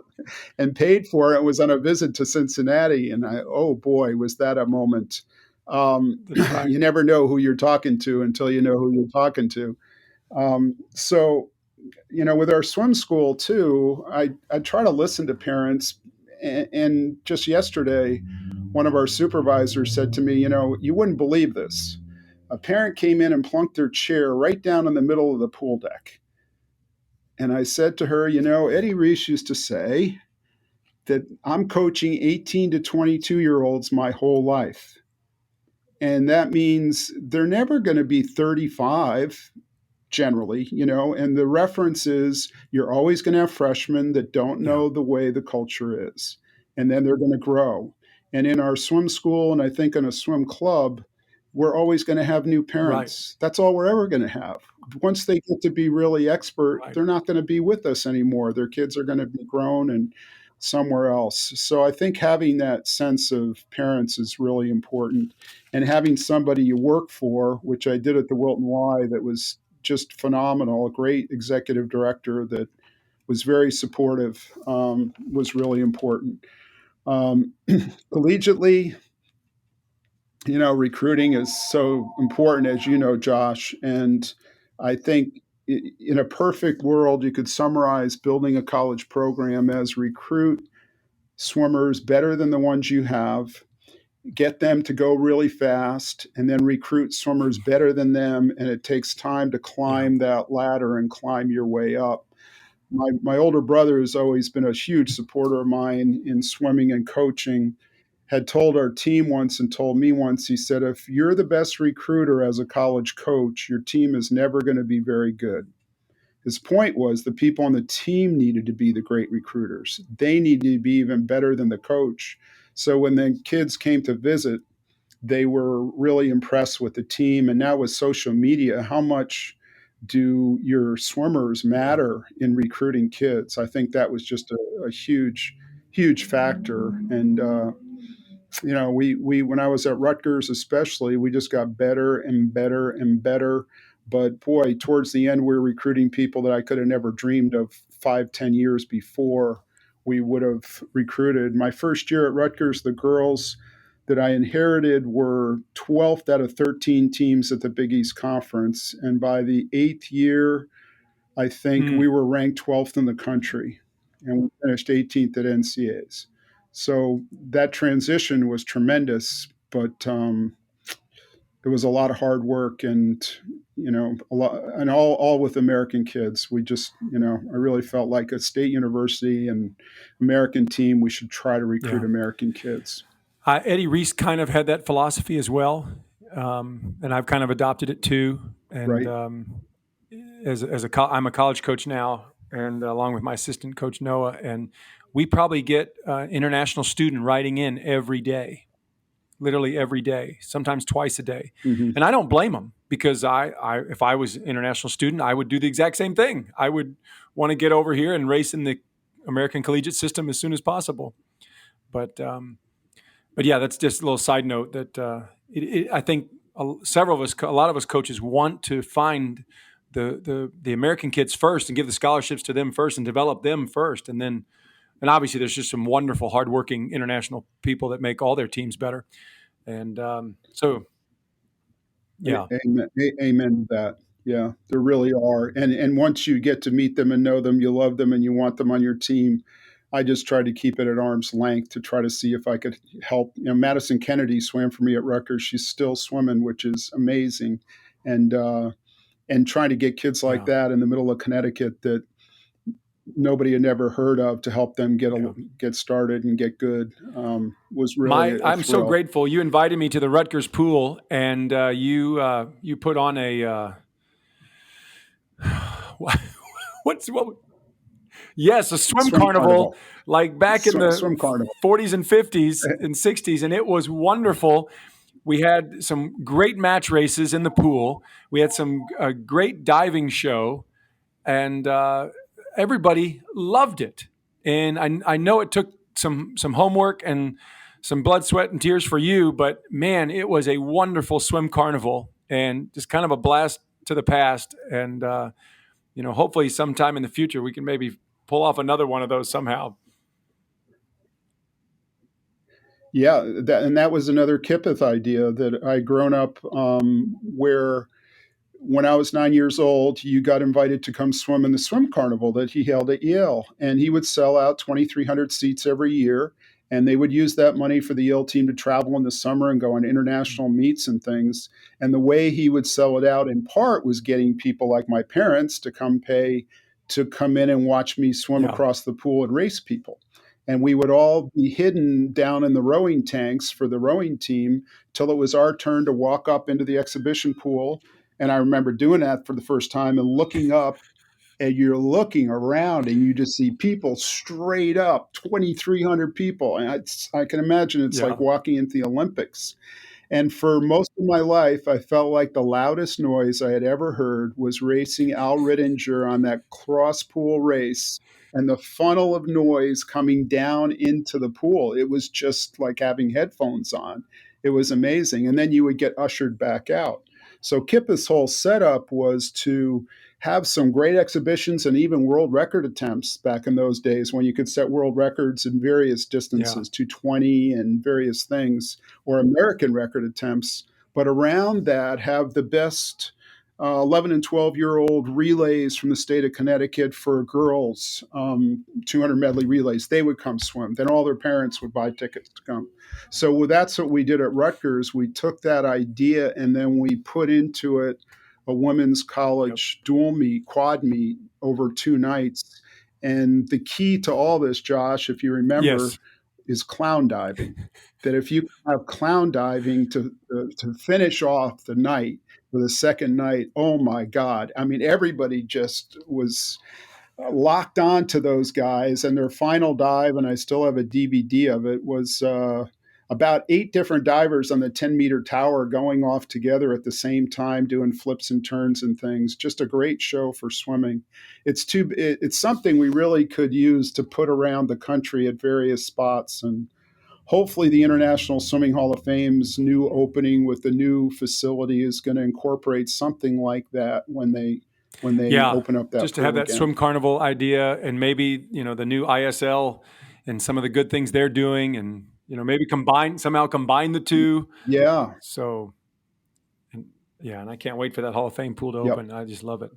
and paid for it, and was on a visit to Cincinnati. And oh boy, was that a moment. Right. You never know who you're talking to until you know who you're talking to. So with our swim school too, I try to listen to parents. And just yesterday, one of our supervisors said to me, you wouldn't believe this. A parent came in and plunked their chair right down in the middle of the pool deck. And I said to her, Eddie Reese used to say that I'm coaching 18 to 22-year-olds my whole life. And that means they're never going to be 35 generally, and the reference is you're always going to have freshmen that don't know the way the culture is, and then they're going to grow. And in our swim school, and I think in a swim club, we're always going to have new parents. Right. That's all we're ever going to have. Once they get to be really expert, they're not going to be with us anymore. Their kids are going to be grown and somewhere else. So I think having that sense of parents is really important, and having somebody you work for, which I did at the Wilton Y, that was just phenomenal, a great executive director that was very supportive, was really important. Collegiately, recruiting is so important, as you know, Josh. And I think in a perfect world, you could summarize building a college program as recruit swimmers better than the ones you have, get them to go really fast, and then recruit swimmers better than them. And it takes time to climb that ladder and climb your way up. My older brother has always been a huge supporter of mine in swimming and coaching, had told our team once and told me once, he said, if you're the best recruiter as a college coach, your team is never going to be very good. His point was the people on the team needed to be the great recruiters. They needed to be even better than the coach. So when the kids came to visit, they were really impressed with the team. And now with social media, how much do your swimmers matter in recruiting kids? I think that was just a huge, huge factor. And, we when I was at Rutgers especially, we just got better and better and better. But boy, towards the end, we were recruiting people that I could have never dreamed of 5-10 years before we would have recruited. My first year at Rutgers, the girls that I inherited were 12th out of 13 teams at the Big East Conference. And by the 8th year, I think we were ranked 12th in the country, and we finished 18th at NCAAs. So that transition was tremendous, but it was a lot of hard work, and a lot, and all with American kids. We just, I really felt like a state university and American team, we should try to recruit American kids. Eddie Reese kind of had that philosophy as well, and I've kind of adopted it too. And I'm a college coach now, and along with my assistant coach Noah, and we probably get an international student writing in every day. Literally every day, sometimes twice a day. Mm-hmm. And I don't blame them, because if I was an international student, I would do the exact same thing. I would want to get over here and race in the American collegiate system as soon as possible. But yeah, that's just a little side note that I think several of us, a lot of us coaches want to find the American kids first and give the scholarships to them first and develop them first. And obviously there's just some wonderful, hardworking international people that make all their teams better. And yeah. Amen to that. Yeah, there really are. And once you get to meet them and know them, you love them and you want them on your team. I just try to keep it at arm's length to try to see if I could help. Madison Kennedy swam for me at Rutgers. She's still swimming, which is amazing. And trying to get kids like that in the middle of Connecticut that nobody had never heard of to help them get started and get good was really I'm so grateful. You invited me to the Rutgers pool, and you put on a a swim carnival like back in the 40s and 50s and 60s, and it was wonderful. We had some great match races in the pool. We had a great diving show, and everybody loved it. And I know it took some homework and some blood, sweat, and tears for you, but man, it was a wonderful swim carnival and just kind of a blast to the past. And hopefully sometime in the future we can maybe pull off another one of those somehow. Yeah, that was another Kipeth idea that I'd grown up where when I was 9 years old, you got invited to come swim in the swim carnival that he held at Yale. And he would sell out 2,300 seats every year. And they would use that money for the Yale team to travel in the summer and go on international meets and things. And the way he would sell it out in part was getting people like my parents to come in and watch me swim across the pool and race people. And we would all be hidden down in the rowing tanks for the rowing team till it was our turn to walk up into the exhibition pool. And I remember doing that for the first time and looking up, and you're looking around and you just see people straight up, 2,300 people. And I can imagine it's like walking into the Olympics. And for most of my life, I felt like the loudest noise I had ever heard was racing Al Rittinger on that cross pool race and the funnel of noise coming down into the pool. It was just like having headphones on. It was amazing. And then you would get ushered back out. So Kipeth's whole setup was to have some great exhibitions and even world record attempts back in those days when you could set world records in various distances, 220 and various things, or American record attempts. But around that, have the best 11 and 12-year-old relays from the state of Connecticut for girls, 200 medley relays. They would come swim. Then all their parents would buy tickets to come. So that's what we did at Rutgers. We took that idea and then we put into it a women's college dual meet, quad meet over 2 nights. And the key to all this, Josh, if you remember, is clown diving. That if you have clown diving to finish off the night, for the second night, oh my God. I mean, everybody just was locked on to those guys, and their final dive, and I still have a DVD of it, was about 8 different divers on the 10-meter tower going off together at the same time, doing flips and turns and things. Just a great show for swimming. It's something we really could use to put around the country at various spots. And hopefully the International Swimming Hall of Fame's new opening with the new facility is going to incorporate something like that when they open up that. Just to have that swim carnival idea, and maybe, the new ISL and some of the good things they're doing, and, maybe somehow combine the two. Yeah. So, and I can't wait for that Hall of Fame pool to open. I just love it.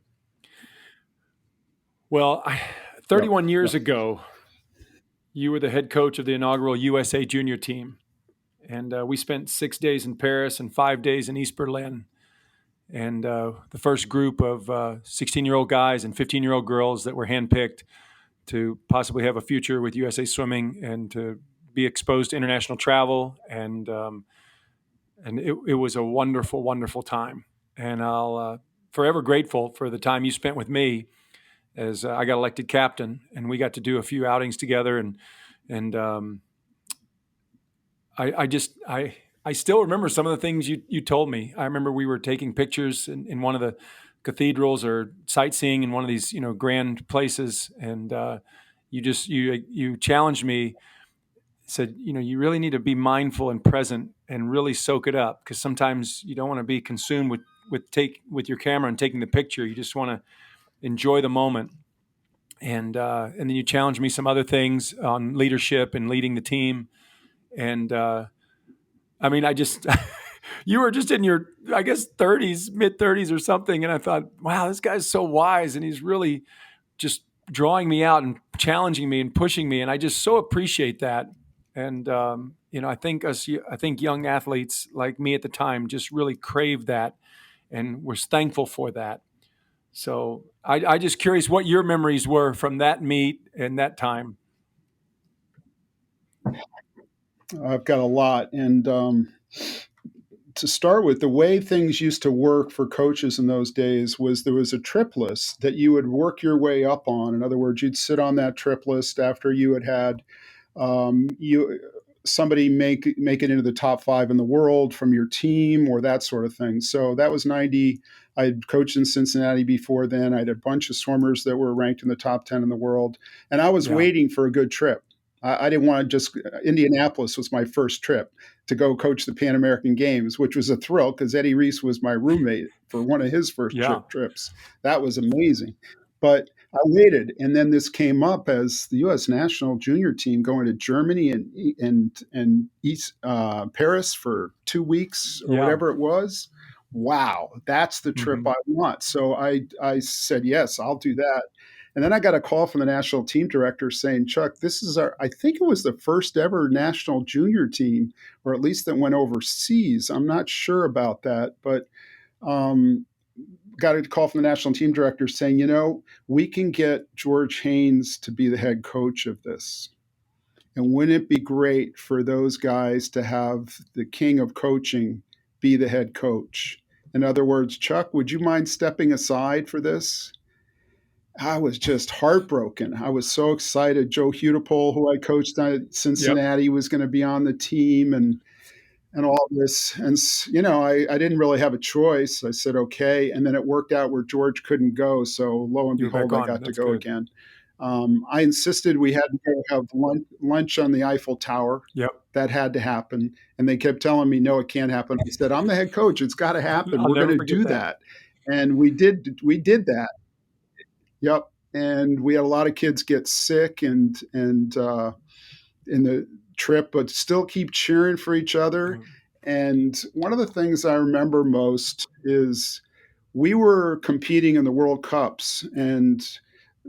Well, 31 years ago, you were the head coach of the inaugural USA junior team. And we spent 6 days in Paris and 5 days in East Berlin. And the first group of 16-year-old guys and 15-year-old girls that were handpicked to possibly have a future with USA Swimming and to be exposed to international travel. And it was a wonderful, wonderful time. And I'll forever grateful for the time you spent with me as I got elected captain, and we got to do a few outings together. And I still remember some of the things you told me. I remember we were taking pictures in one of the cathedrals or sightseeing in one of these, grand places. And you challenged me said, you really need to be mindful and present and really soak it up, because sometimes you don't want to be consumed with your camera and taking the picture. You just want to enjoy the moment. And then you challenged me some other things on leadership and leading the team. And I mean, I just you were just in your, I guess, 30s, mid 30s or something, and I thought, wow, this guy's so wise, and he's really just drawing me out and challenging me and pushing me, and I just so appreciate that. And I think young athletes like me at the time just really craved that, and was thankful for that. So I just curious what your memories were from that meet and that time. I've got a lot. And to start with, the way things used to work for coaches in those days was there was a trip list that you would work your way up on. In other words, you'd sit on that trip list after you had you somebody make it into the top 5 in the world from your team or that sort of thing. So that was 90. I had coached in Cincinnati before then. I had a bunch of swimmers that were ranked in the top 10 in the world. And I was waiting for a good trip. I didn't want to just, Indianapolis was my first trip to go coach the Pan American Games, which was a thrill because Eddie Reese was my roommate for one of his first trips. That was amazing. But I waited, and then this came up as the U.S. national junior team going to Germany and East Paris for 2 weeks or whatever it was. Wow, that's the trip I want. So I said, yes, I'll do that. And then I got a call from the national team director saying, Chuck, this is I think it was the first ever national junior team, or at least that went overseas. I'm not sure about that, but got a call from the national team director saying, we can get George Haynes to be the head coach of this. And wouldn't it be great for those guys to have the king of coaching be the head coach? In other words, Chuck, would you mind stepping aside for this? I was just heartbroken. I was so excited. Joe Hudipole, who I coached at Cincinnati, was going to be on the team and all this. And, I didn't really have a choice. I said, okay. And then it worked out where George couldn't go. So lo and behold, I got to go again. I insisted we had to go have lunch on the Eiffel Tower. That had to happen. And they kept telling me, no, it can't happen. I said, I'm the head coach. It's got to happen. We're going to do that. And we did that. Yep. And we had a lot of kids get sick and in the trip, but still keep cheering for each other. And one of the things I remember most is we were competing in the World Cups and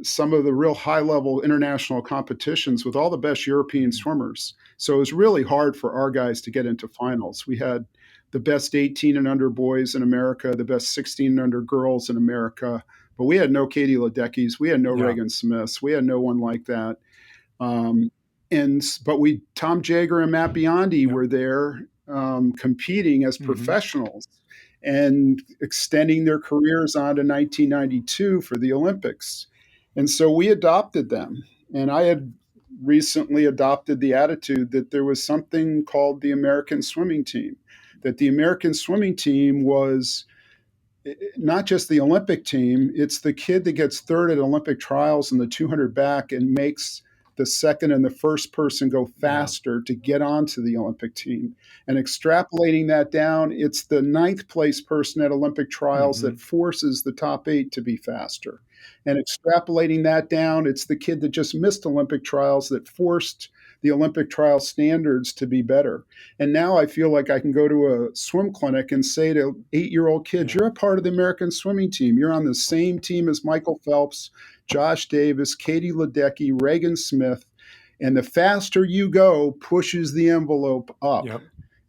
some of the real high-level international competitions with all the best European swimmers. So it was really hard for our guys to get into finals. We had the best 18 and under boys in America, the best 16 and under girls in America. But we had no Katie Ledeckis. We had no Reagan Smiths. We had no one like that. But Tom Jager and Matt Biondi were there competing as professionals and extending their careers on to 1992 for the Olympics. And so we adopted them. And I had recently adopted the attitude that there was something called the American swimming team, that the American swimming team was not just the Olympic team, it's the kid that gets third at Olympic trials in the 200 back and makes the second and the first person go faster to get onto the Olympic team. And extrapolating that down, it's the 9th place person at Olympic trials that forces the top 8 to be faster. And extrapolating that down, it's the kid that just missed Olympic trials that forced the Olympic trial standards to be better. And now I feel like I can go to a swim clinic and say to 8-year-old kids, you're a part of the American swimming team. You're on the same team as Michael Phelps, Josh Davis, Katie Ledecky, Reagan Smith. And the faster you go pushes the envelope up.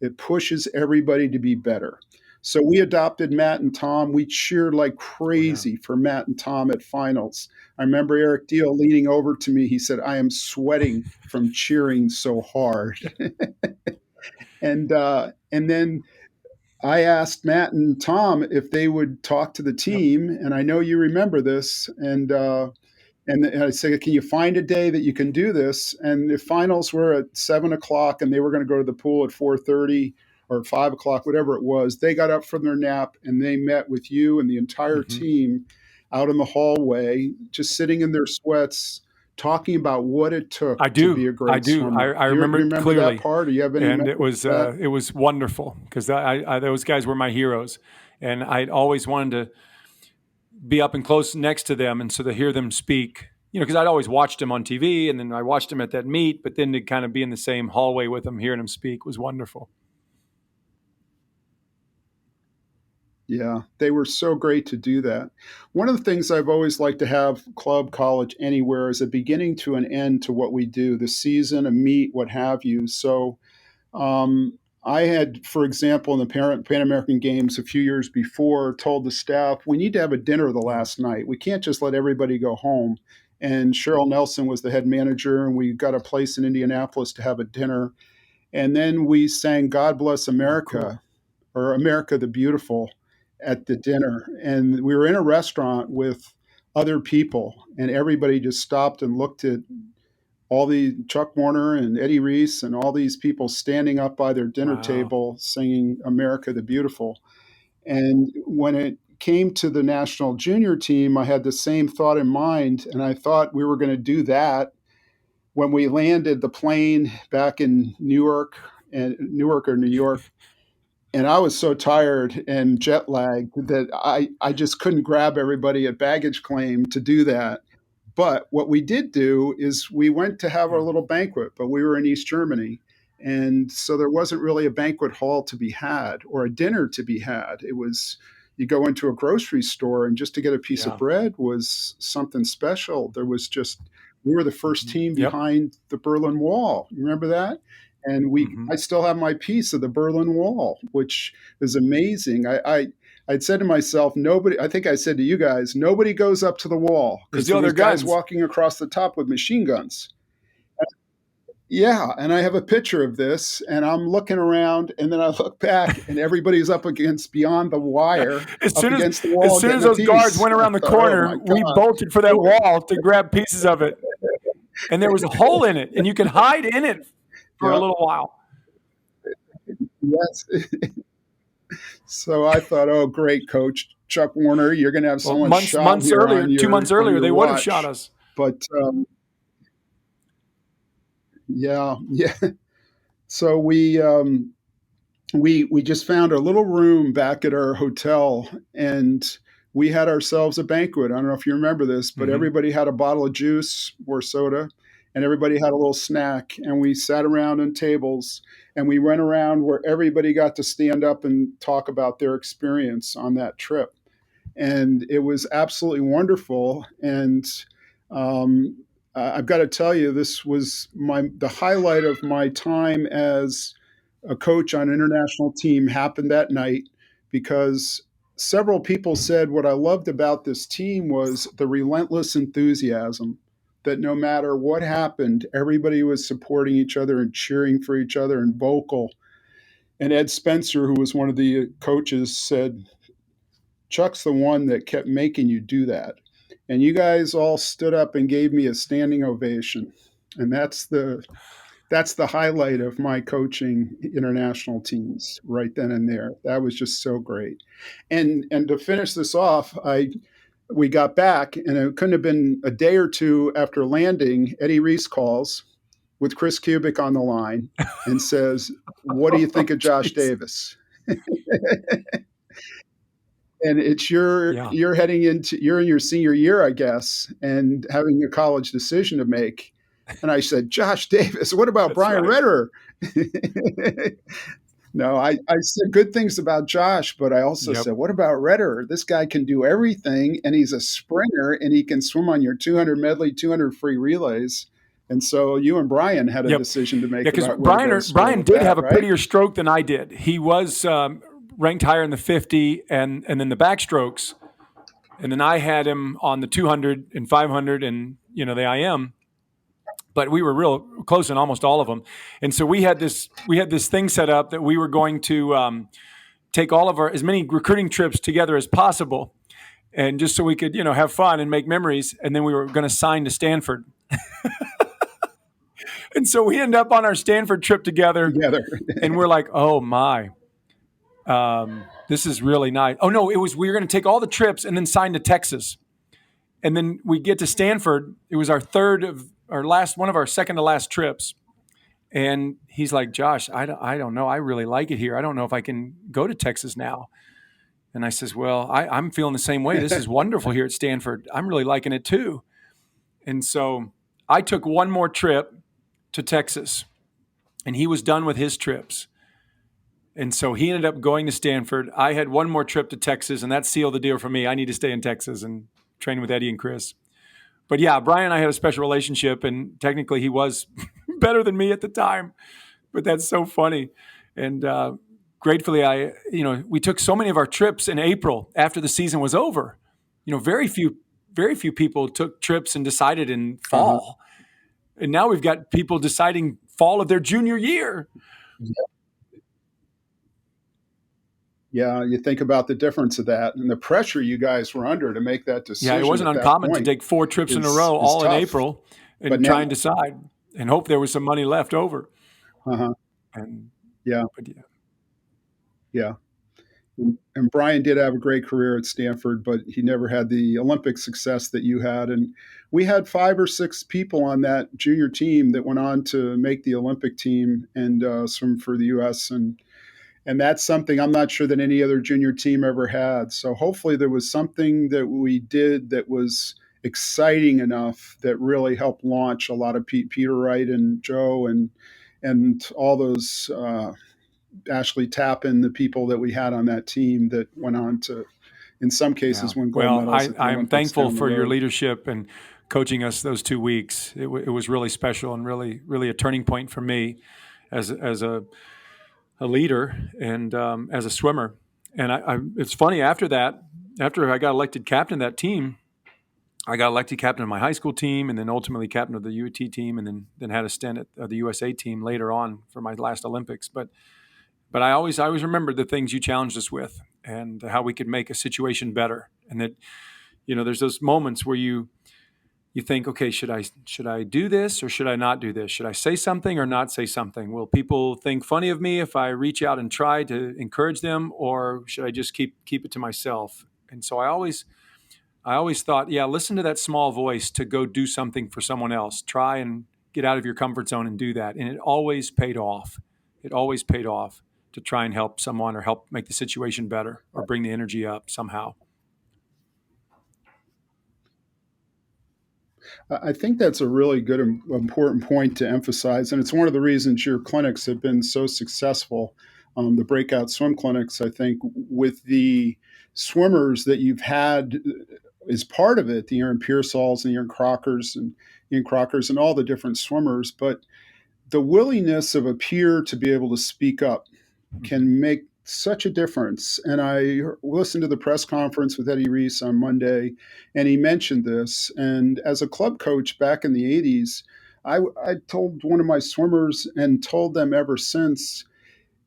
It pushes everybody to be better. So we adopted Matt and Tom. We cheered like crazy for Matt and Tom at finals. I remember Eric Deal leaning over to me. He said, I am sweating from cheering so hard. And then I asked Matt and Tom if they would talk to the team. And I know you remember this. And I said, can you find a day that you can do this? And the finals were at 7:00 and they were going to go to the pool at 4:30 or 5:00, whatever it was. They got up from their nap and they met with you and the entire team out in the hallway, just sitting in their sweats, talking about what it took I to be do. a great swimmer. I Do you remember it remember that clearly. part? Do you have any And memories of that? it was wonderful because those guys were my heroes. And I'd always wanted to be up and close next to them. And so to hear them speak, because I'd always watched them on TV and then I watched them at that meet, but then to kind of be in the same hallway with them, hearing them speak was wonderful. Yeah, they were so great to do that. One of the things I've always liked to have club, college, anywhere is a beginning to an end to what we do, the season, a meet, what have you. So I had, for example, in the Pan American Games a few years before, told the staff, we need to have a dinner the last night. We can't just let everybody go home. And Cheryl Nelson was the head manager, and we got a place in Indianapolis to have a dinner. And then we sang God Bless America, or America the Beautiful, at the dinner. And we were in a restaurant with other people, and everybody just stopped and looked at all the Chuck Warner and Eddie Reese and all these people standing up by their dinner table singing America the Beautiful. And when it came to the national junior team, I had the same thought in mind, and I thought we were going to do that when we landed the plane back in Newark or New York. And I was so tired and jet lagged that I just couldn't grab everybody at baggage claim to do that. But what we did do is we went to have our little banquet, but we were in East Germany. And so there wasn't really a banquet hall to be had or a dinner to be had. It was, you go into a grocery store and just to get a piece of bread was something special. There was just, we were the first team behind the Berlin Wall. You remember that? And I still have my piece of the Berlin Wall, which is amazing. I'd said to myself, I think I said to you guys, nobody goes up to the wall because there was guys walking across the top with machine guns. Yeah, and I have a picture of this, and I'm looking around, and then I look back, and everybody's up against beyond the wire, against the wall. As soon as those guards went around the corner, we bolted for that wall to grab pieces of it, and there was a hole in it, and you could hide in it for a little while. Yes. So I thought, oh, great, Coach Chuck Warner, you're going to have someone shot months earlier, 2 months earlier, they would have shot us. But yeah. So we just found a little room back at our hotel, and we had ourselves a banquet. I don't know if you remember this, but everybody had a bottle of juice or soda, and everybody had a little snack, and we sat around on tables, and we went around where everybody got to stand up and talk about their experience on that trip. And it was absolutely wonderful. And I've got to tell you, this was the highlight of my time as a coach on an international team happened that night, because several people said what I loved about this team was the relentless enthusiasm, that no matter what happened, everybody was supporting each other and cheering for each other and vocal. And Ed Spencer, who was one of the coaches, said, Chuck's the one that kept making you do that. And you guys all stood up and gave me a standing ovation. And that's the highlight of my coaching international teams right then and there. That was just so great. And to finish this off, we got back, and it couldn't have been a day or two after landing, Eddie Reese calls with Chris Kubik on the line and says, what do you think of Josh Davis? And it's you're heading into, you're in your senior year, I guess, and having a college decision to make. And I said, Josh Davis, what about Brian Redder? No, I said good things about Josh, but I also said, what about Redder? This guy can do everything, and he's a sprinter, and he can swim on your 200 medley, 200 free relays. And so you and Brian had a decision to make. Yeah, because Brian did have a prettier stroke than I did. He was ranked higher in the 50 and then the backstrokes. And then I had him on the 200 and 500 and, the IM. But we were real close in almost all of them. And so we had this thing set up that we were going to take all of as many recruiting trips together as possible. And just so we could, have fun and make memories. And then we were going to sign to Stanford. And so we end up on our Stanford trip together. And we're like, oh my, this is really nice. Oh no, we were going to take all the trips and then sign to Texas. And then we get to Stanford. It was our one of our second to last trips. And he's like, Josh, I don't know. I really like it here. I don't know if I can go to Texas now. And I says, well, I'm feeling the same way. This is wonderful here at Stanford. I'm really liking it too. And so I took one more trip to Texas, and he was done with his trips. And so he ended up going to Stanford. I had one more trip to Texas, and that sealed the deal for me. I need to stay in Texas and train with Eddie and Chris. But yeah, Brian and I had a special relationship, and technically he was better than me at the time. But that's so funny. And gratefully, we took so many of our trips in April after the season was over. Very few people took trips and decided in fall. And now we've got people deciding fall of their junior year. Yeah, you think about the difference of that and the pressure you guys were under to make that decision. Yeah, it wasn't uncommon to take 4 trips in a row, all tough. In April, and try and decide and hope there was some money left over. And yeah. Yeah. And Brian did have a great career at Stanford, but he never had the Olympic success that you had. And we had 5 or 6 people on that junior team that went on to make the Olympic team and swim for the U.S. And that's something I'm not sure that any other junior team ever had. So hopefully there was something that we did that was exciting enough that really helped launch a lot of Peter Wright and Joe and all those Ashley Tappan, the people that we had on that team that went on to, in some cases, win gold medals. I'm thankful for your leadership and coaching us those 2 weeks. It was really special and really, really a turning point for me as a leader and as a swimmer. And it's funny, after I got elected captain of that team, I got elected captain of my high school team and then ultimately captain of the UT team and then had a stint at the USA team later on for my last Olympics. But I always remember the things you challenged us with and how we could make a situation better. And that, there's those moments where you think, okay, should I do this or should I not do this? Should I say something or not say something? Will people think funny of me if I reach out and try to encourage them, or should I just keep it to myself? And so I always thought, listen to that small voice to go do something for someone else. Try and get out of your comfort zone and do that. And it always paid off. It always paid off to try and help someone or help make the situation better or bring the energy up somehow. I think that's a really good, important point to emphasize. And it's one of the reasons your clinics have been so successful. The breakout swim clinics, I think, with the swimmers that you've had is part of it, the Aaron Pearsalls and the Ian Crockers and all the different swimmers. But the willingness of a peer to be able to speak up can make such a difference. And I listened to the press conference with Eddie Reese on Monday, and he mentioned this. And as a club coach back in the 80s, I told one of my swimmers and told them ever since,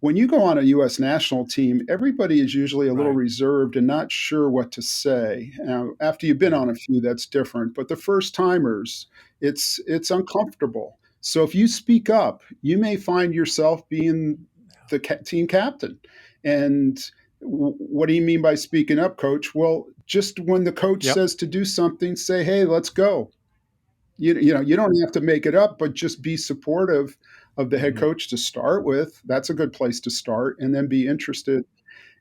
when you go on a U.S. national team, everybody is usually a little reserved and not sure what to say. Now, after you've been on a few, that's different. But the first timers, it's uncomfortable. So if you speak up, you may find yourself being the team captain. And what do you mean by speaking up, coach? Well, just when the coach says to do something, say, hey, let's go. You don't have to make it up, but just be supportive of the head coach to start with. That's a good place to start, and then be interested.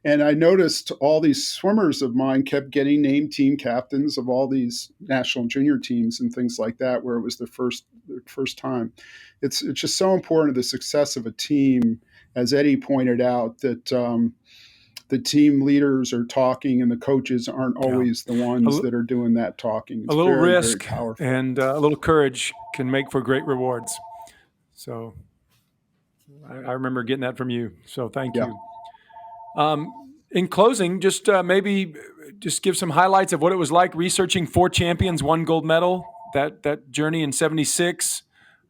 And I noticed all these swimmers of mine kept getting named team captains of all these national junior teams and things like that, where it was their first time. It's just so important to the success of a team, as Eddie pointed out, that the team leaders are talking and the coaches aren't always the ones that are doing that talking. It's a little very, risk very powerful. And a little courage can make for great rewards. So I remember getting that from you. So thank you. In closing, just maybe just give some highlights of what it was like researching 4 champions, 1 gold medal, that journey in '76.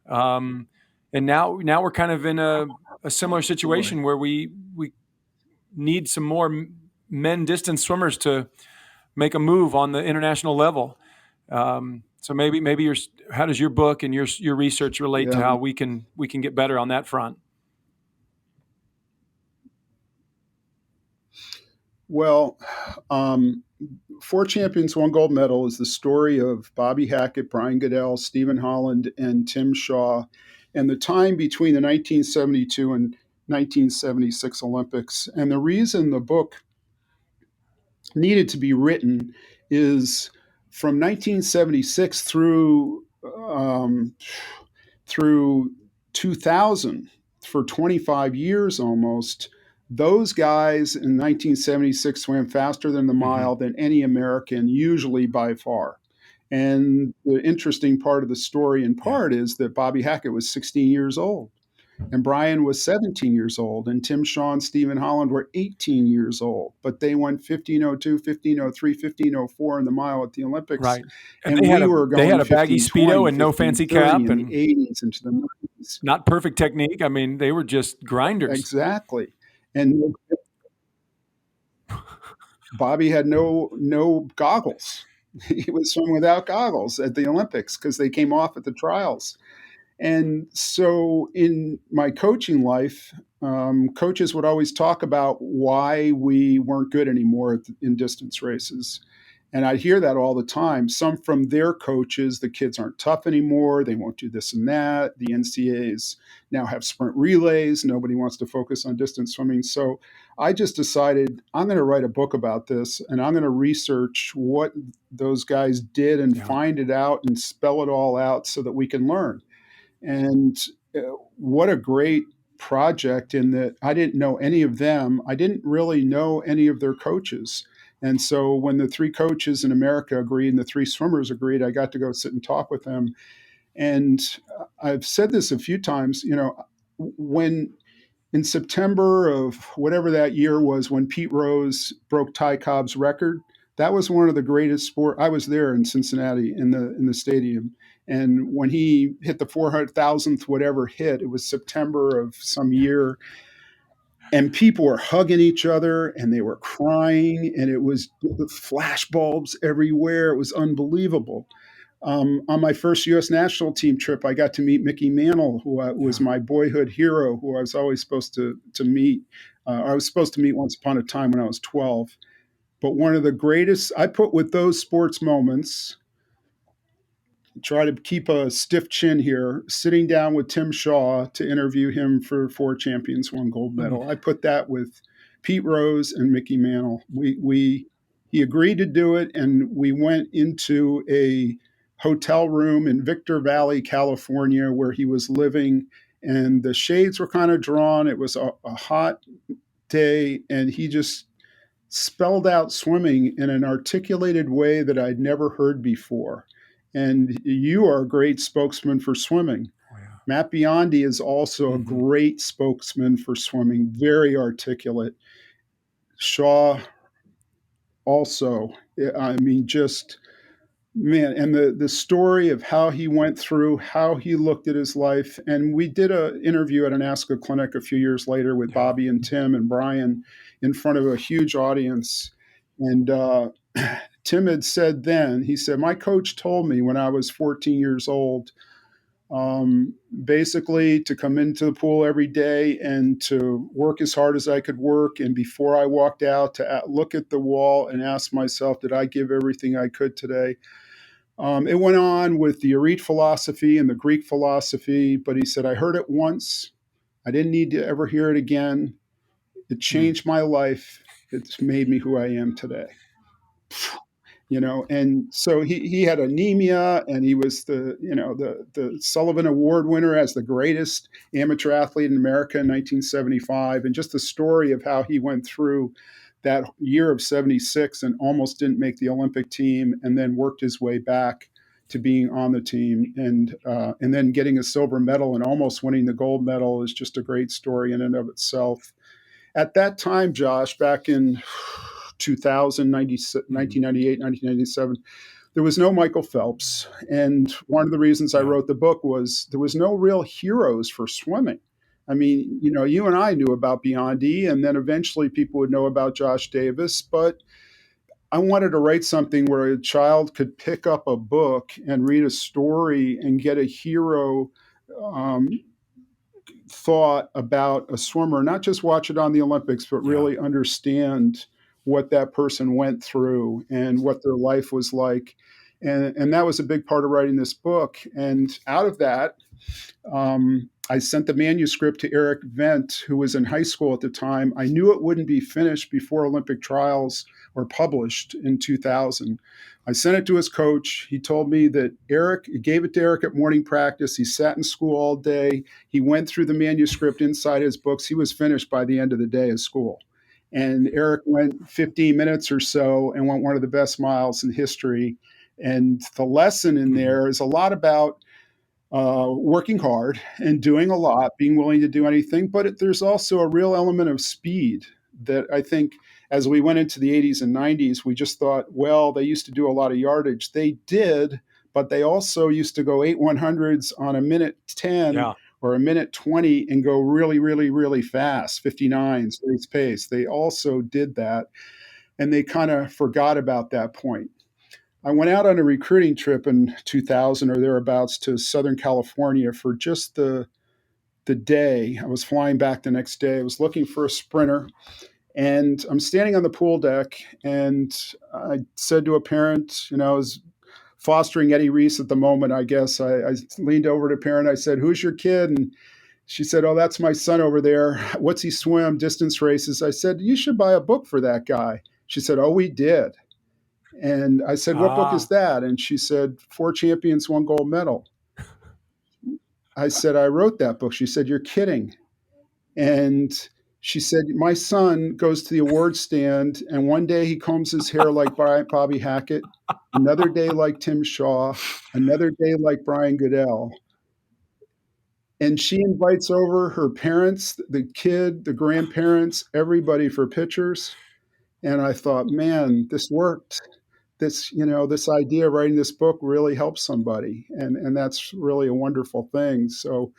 And now we're kind of in a similar situation where we need some more men distance swimmers to make a move on the international level. So maybe how does your book and your research relate to how we can get better on that front? Well, Four Champions, One Gold Medal is the story of Bobby Hackett, Brian Goodell, Stephen Holland, and Tim Shaw, and the time between the 1972 and 1976 Olympics. And the reason the book needed to be written is from 1976 through 2000, for 25 years almost, those guys in 1976 swam faster than the mile than any American, usually by far. And the interesting part of the story, in part, is that Bobby Hackett was 16 years old, and Brian was 17 years old, and Tim Shaw and Stephen Holland were 18 years old. But they went 15:02, 15:03, 15:04 in the mile at the Olympics. Right. And we were going they had a baggy 15:20, Speedo and no fancy 15:30 cap in and the 80s into the 90s. not perfect technique. I mean, they were just grinders. Exactly. And Bobby had no goggles. He was swimming without goggles at the Olympics because they came off at the trials. And so in my coaching life, coaches would always talk about why we weren't good anymore in distance races. And I'd hear that all the time. Some from their coaches: the kids aren't tough anymore. They won't do this and that. The NCAAs now have sprint relays. Nobody wants to focus on distance swimming. So I just decided I'm going to write a book about this, and I'm going to research what those guys did and find it out and spell it all out so that we can learn. And what a great project, in that I didn't know any of them. I didn't really know any of their coaches. And so when the three coaches in America agreed and the three swimmers agreed, I got to go sit and talk with them. And I've said this a few times, when in September of whatever that year was, when Pete Rose broke Ty Cobb's record, that was one of the greatest sport. I was there in Cincinnati in the stadium. And when he hit the 400,000th whatever hit, it was September of some year, and people were hugging each other and they were crying, and it was flash bulbs everywhere. It was unbelievable. On my first U.S. national team trip, I got to meet Mickey Mantle, who was my boyhood hero, who I was always supposed to meet. I was supposed to meet once upon a time when I was 12. But one of the greatest, I put with those sports moments, try to keep a stiff chin here, sitting down with Tim Shaw to interview him for Four Champions, One Gold Medal. I put that with Pete Rose and Mickey Mantle. He agreed to do it, and we went into a hotel room in Victor Valley, California, where he was living, and the shades were kind of drawn. It was a hot day, and he just spelled out swimming in an articulated way that I'd never heard before. And you are a great spokesman for swimming. Oh, yeah. Matt Biondi is also a great spokesman for swimming, very articulate. Shaw also, I mean, just, man, and the story of how he went through, how he looked at his life. And we did an interview at an ASCA clinic a few years later with Bobby and Tim and Brian in front of a huge audience. And Tim had said then, he said, my coach told me when I was 14 years old, basically to come into the pool every day and to work as hard as I could work. And before I walked out, to look at the wall and ask myself, did I give everything I could today? It went on with the Arete philosophy and the Greek philosophy, but he said, I heard it once. I didn't need to ever hear it again. It changed my life. It's made me who I am today. And so he had anemia, and he was the Sullivan Award winner as the greatest amateur athlete in America in 1975. And just the story of how he went through that year of 76 and almost didn't make the Olympic team, and then worked his way back to being on the team, and then getting a silver medal and almost winning the gold medal is just a great story in and of itself. At that time, Josh, back in 1998, 1997, there was no Michael Phelps. And one of the reasons I wrote the book was there was no real heroes for swimming. I mean, you and I knew about Biondi, and then eventually people would know about Josh Davis. But I wanted to write something where a child could pick up a book and read a story and get a hero thought about a swimmer, not just watch it on the Olympics, but really understand what that person went through and what their life was like. And that was a big part of writing this book. And out of that, I sent the manuscript to Eric Vent, who was in high school at the time. I knew it wouldn't be finished before Olympic trials were published in 2000. I sent it to his coach. He told me that he gave it to Eric at morning practice. He sat in school all day. He went through the manuscript inside his books. He was finished by the end of the day of school. And Eric went 15 minutes or so and went one of the best miles in history. And the lesson in there is a lot about working hard and doing a lot, being willing to do anything. But there's also a real element of speed that I think as we went into the 80s and 90s, we just thought, well, they used to do a lot of yardage. They did, but they also used to go 8/100s on a minute 10 or a minute 20 and go really, really, really fast, 59s, race pace. They also did that. And they kind of forgot about that point. I went out on a recruiting trip in 2000 or thereabouts to Southern California for just the day. I was flying back the next day. I was looking for a sprinter, and I'm standing on the pool deck, and I said to a parent, I was fostering Eddie Reese at the moment, I guess. I leaned over to a parent. I said, "Who's your kid?" And she said, "Oh, that's my son over there. What's he swim? Distance races." I said, "You should buy a book for that guy." She said, "Oh, we did." And I said, "What book is that?" And she said, "Four Champions, One Gold Medal." I said, "I wrote that book." She said, "You're kidding." And she said, "My son goes to the award stand, and one day he combs his hair like Bobby Hackett, another day like Tim Shaw, another day like Brian Goodell." And she invites over her parents, the kid, the grandparents, everybody for pictures. And I thought, man, this worked. This idea of writing this book really helps somebody. And that's really a wonderful thing. So,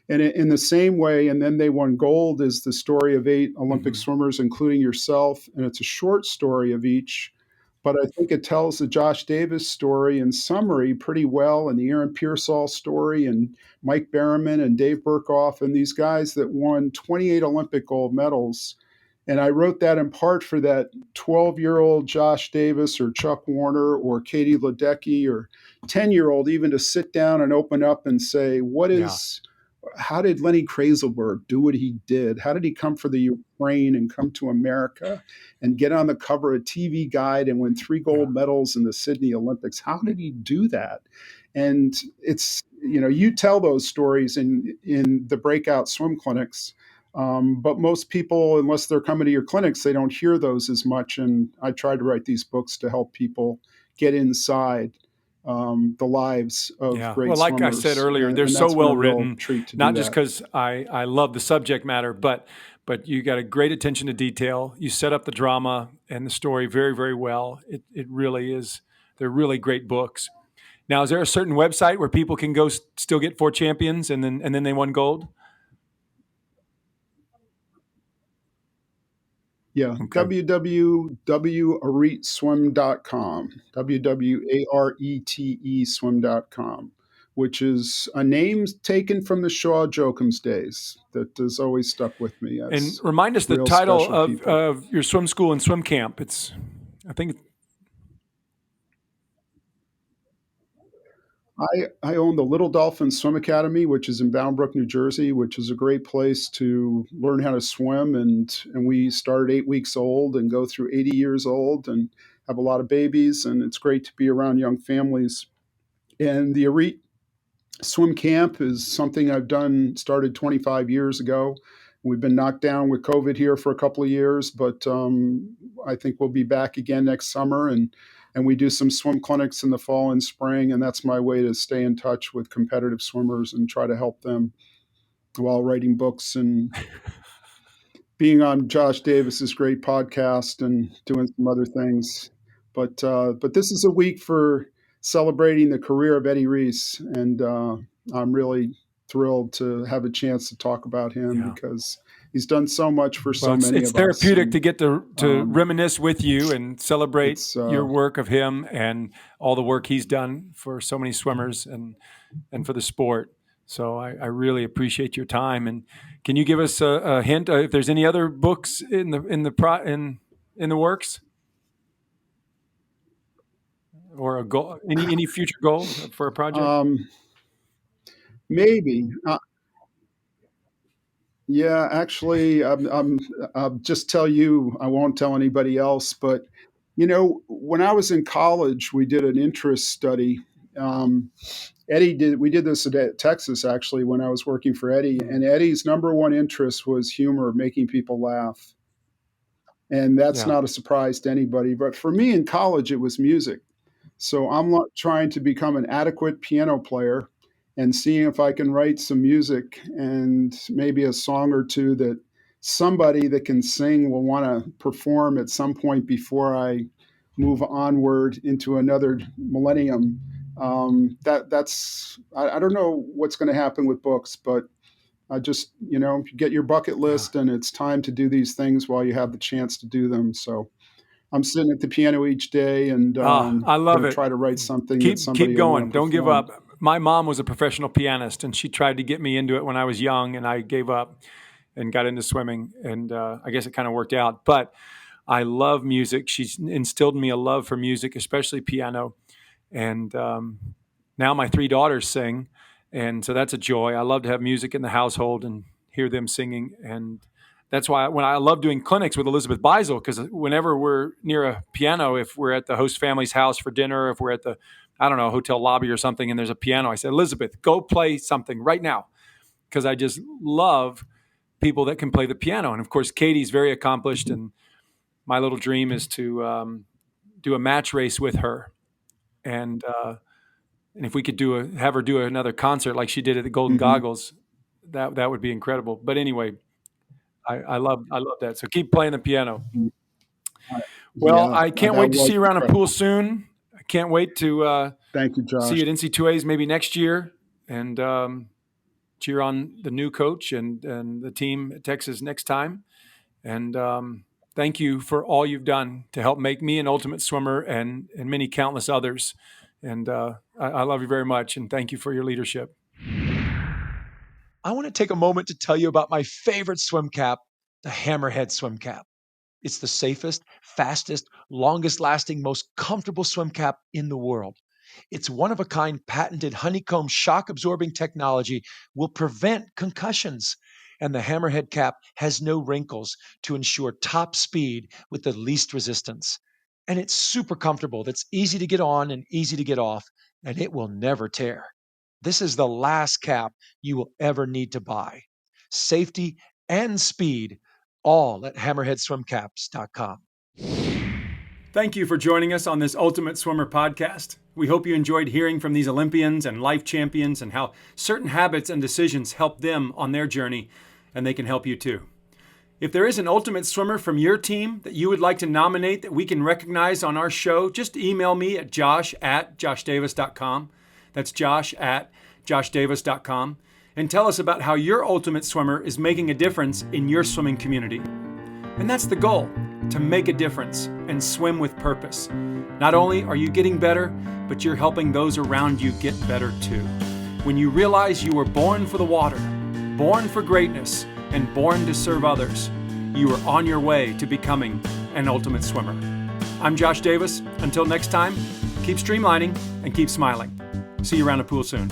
and in the same way, and then they won gold is the story of 8 Olympic swimmers, including yourself. And it's a short story of each, but I think it tells the Josh Davis story in summary pretty well, and the Aaron Pearsall story, and Mike Berriman and Dave Burkhoff, and these guys that won 28 Olympic gold medals. And I wrote that in part for that 12-year-old Josh Davis or Chuck Warner or Katie Ledecky or 10-year-old even to sit down and open up and say, how did Lenny Kraselberg do what he did? How did he come for the Ukraine and come to America and get on the cover of TV Guide and win 3 gold medals in the Sydney Olympics? How did he do that? And it's, you tell those stories in the breakout swim clinics. But most people, unless they're coming to your clinics, they don't hear those as much. And I try to write these books to help people get inside the lives of great well, like swimmers. I said earlier, they're so well written, not just because I love the subject matter, but you got a great attention to detail. You set up the drama and the story very, very well. It really is. They're really great books. Now, is there a certain website where people can go still get 4 champions and then they won gold? Yeah, okay. www.areteswim.com, WWARETE swim.com, which is a name taken from the Shaw Jokums days that has always stuck with me. And remind us the title of your swim school and swim camp. I own the Little Dolphin Swim Academy, which is in Bound Brook, New Jersey, which is a great place to learn how to swim. And we start at 8 weeks old and go through 80 years old and have a lot of babies. And it's great to be around young families. And the Arete Swim Camp is something started 25 years ago. We've been knocked down with COVID here for a couple of years, but I think we'll be back again next summer. And we do some swim clinics in the fall and spring, and that's my way to stay in touch with competitive swimmers and try to help them while writing books and being on Josh Davis's great podcast and doing some other things. But this is a week for celebrating the career of Eddie Reese, and I'm really thrilled to have a chance to talk about him because he's done so much for so many of us. It's therapeutic to get to reminisce with you and celebrate your work of him and all the work he's done for so many swimmers and for the sport. So I really appreciate your time. And can you give us a hint if there's any other books in in the works? Or a goal? Any future goal for a project? Maybe. Yeah, actually, I'll just tell you, I won't tell anybody else, but when I was in college, we did an interest study. Um, we did this at Texas actually when I was working for Eddie, and Eddie's number one interest was humor, making people laugh. And that's Yeah. not a surprise to anybody. But for me in college, it was music. So I'm trying to become an adequate piano player and seeing if I can write some music and maybe a song or two that somebody that can sing will want to perform at some point before I move onward into another millennium. I don't know what's going to happen with books, but I just, get your bucket Yeah. list and it's time to do these things while you have the chance to do them. So I'm sitting at the piano each day and I love going to it. try to write something that somebody Keep will going. want to Don't give perform. up. My mom was a professional pianist, and she tried to get me into it when I was young, and I gave up and got into swimming. And I guess it kind of worked out. But I love music. She's instilled in me a love for music, especially piano. And now my 3 daughters sing, and so that's a joy. I love to have music in the household and hear them singing. And that's why when I love doing clinics with Elizabeth Beisel, because whenever we're near a piano, if we're at the host family's house for dinner, if we're at the, I don't know, hotel lobby or something, and there's a piano, I said, Elizabeth, go play something right now, because I just love people that can play the piano. And of course, Katie's very accomplished, and my little dream is to do a match race with her, and if we could have her do another concert like she did at the Golden Mhm. Goggles, that would be incredible. But anyway, I love that. So keep playing the piano. Well, Yeah, I can't that wait to was see you around a pool incredible. soon. I can't wait to Thank you, see Josh. you at NC2As maybe next year, and cheer on the new coach and the team at Texas next time. And thank you for all you've done to help make me an ultimate swimmer and many countless others. And I love you very much, and thank you for your leadership. I want to take a moment to tell you about my favorite swim cap, the Hammerhead Swim Cap. It's the safest, fastest, longest lasting, most comfortable swim cap in the world. Its one of a kind patented honeycomb shock absorbing technology will prevent concussions. And the Hammerhead cap has no wrinkles to ensure top speed with the least resistance. And it's super comfortable. That's easy to get on and easy to get off, and it will never tear. This is the last cap you will ever need to buy. Safety and speed, all at hammerheadswimcaps.com. Thank you for joining us on this Ultimate Swimmer podcast. We hope you enjoyed hearing from these Olympians and life champions and how certain habits and decisions help them on their journey, and they can help you too. If there is an ultimate swimmer from your team that you would like to nominate that we can recognize on our show, just email me at josh@joshdavis.com. That's josh@joshdavis.com. And tell us about how your ultimate swimmer is making a difference in your swimming community. And that's the goal, to make a difference and swim with purpose. Not only are you getting better, but you're helping those around you get better too. When you realize you were born for the water, born for greatness, and born to serve others, you are on your way to becoming an ultimate swimmer. I'm Josh Davis. Until next time, keep streamlining and keep smiling. See you around the pool soon.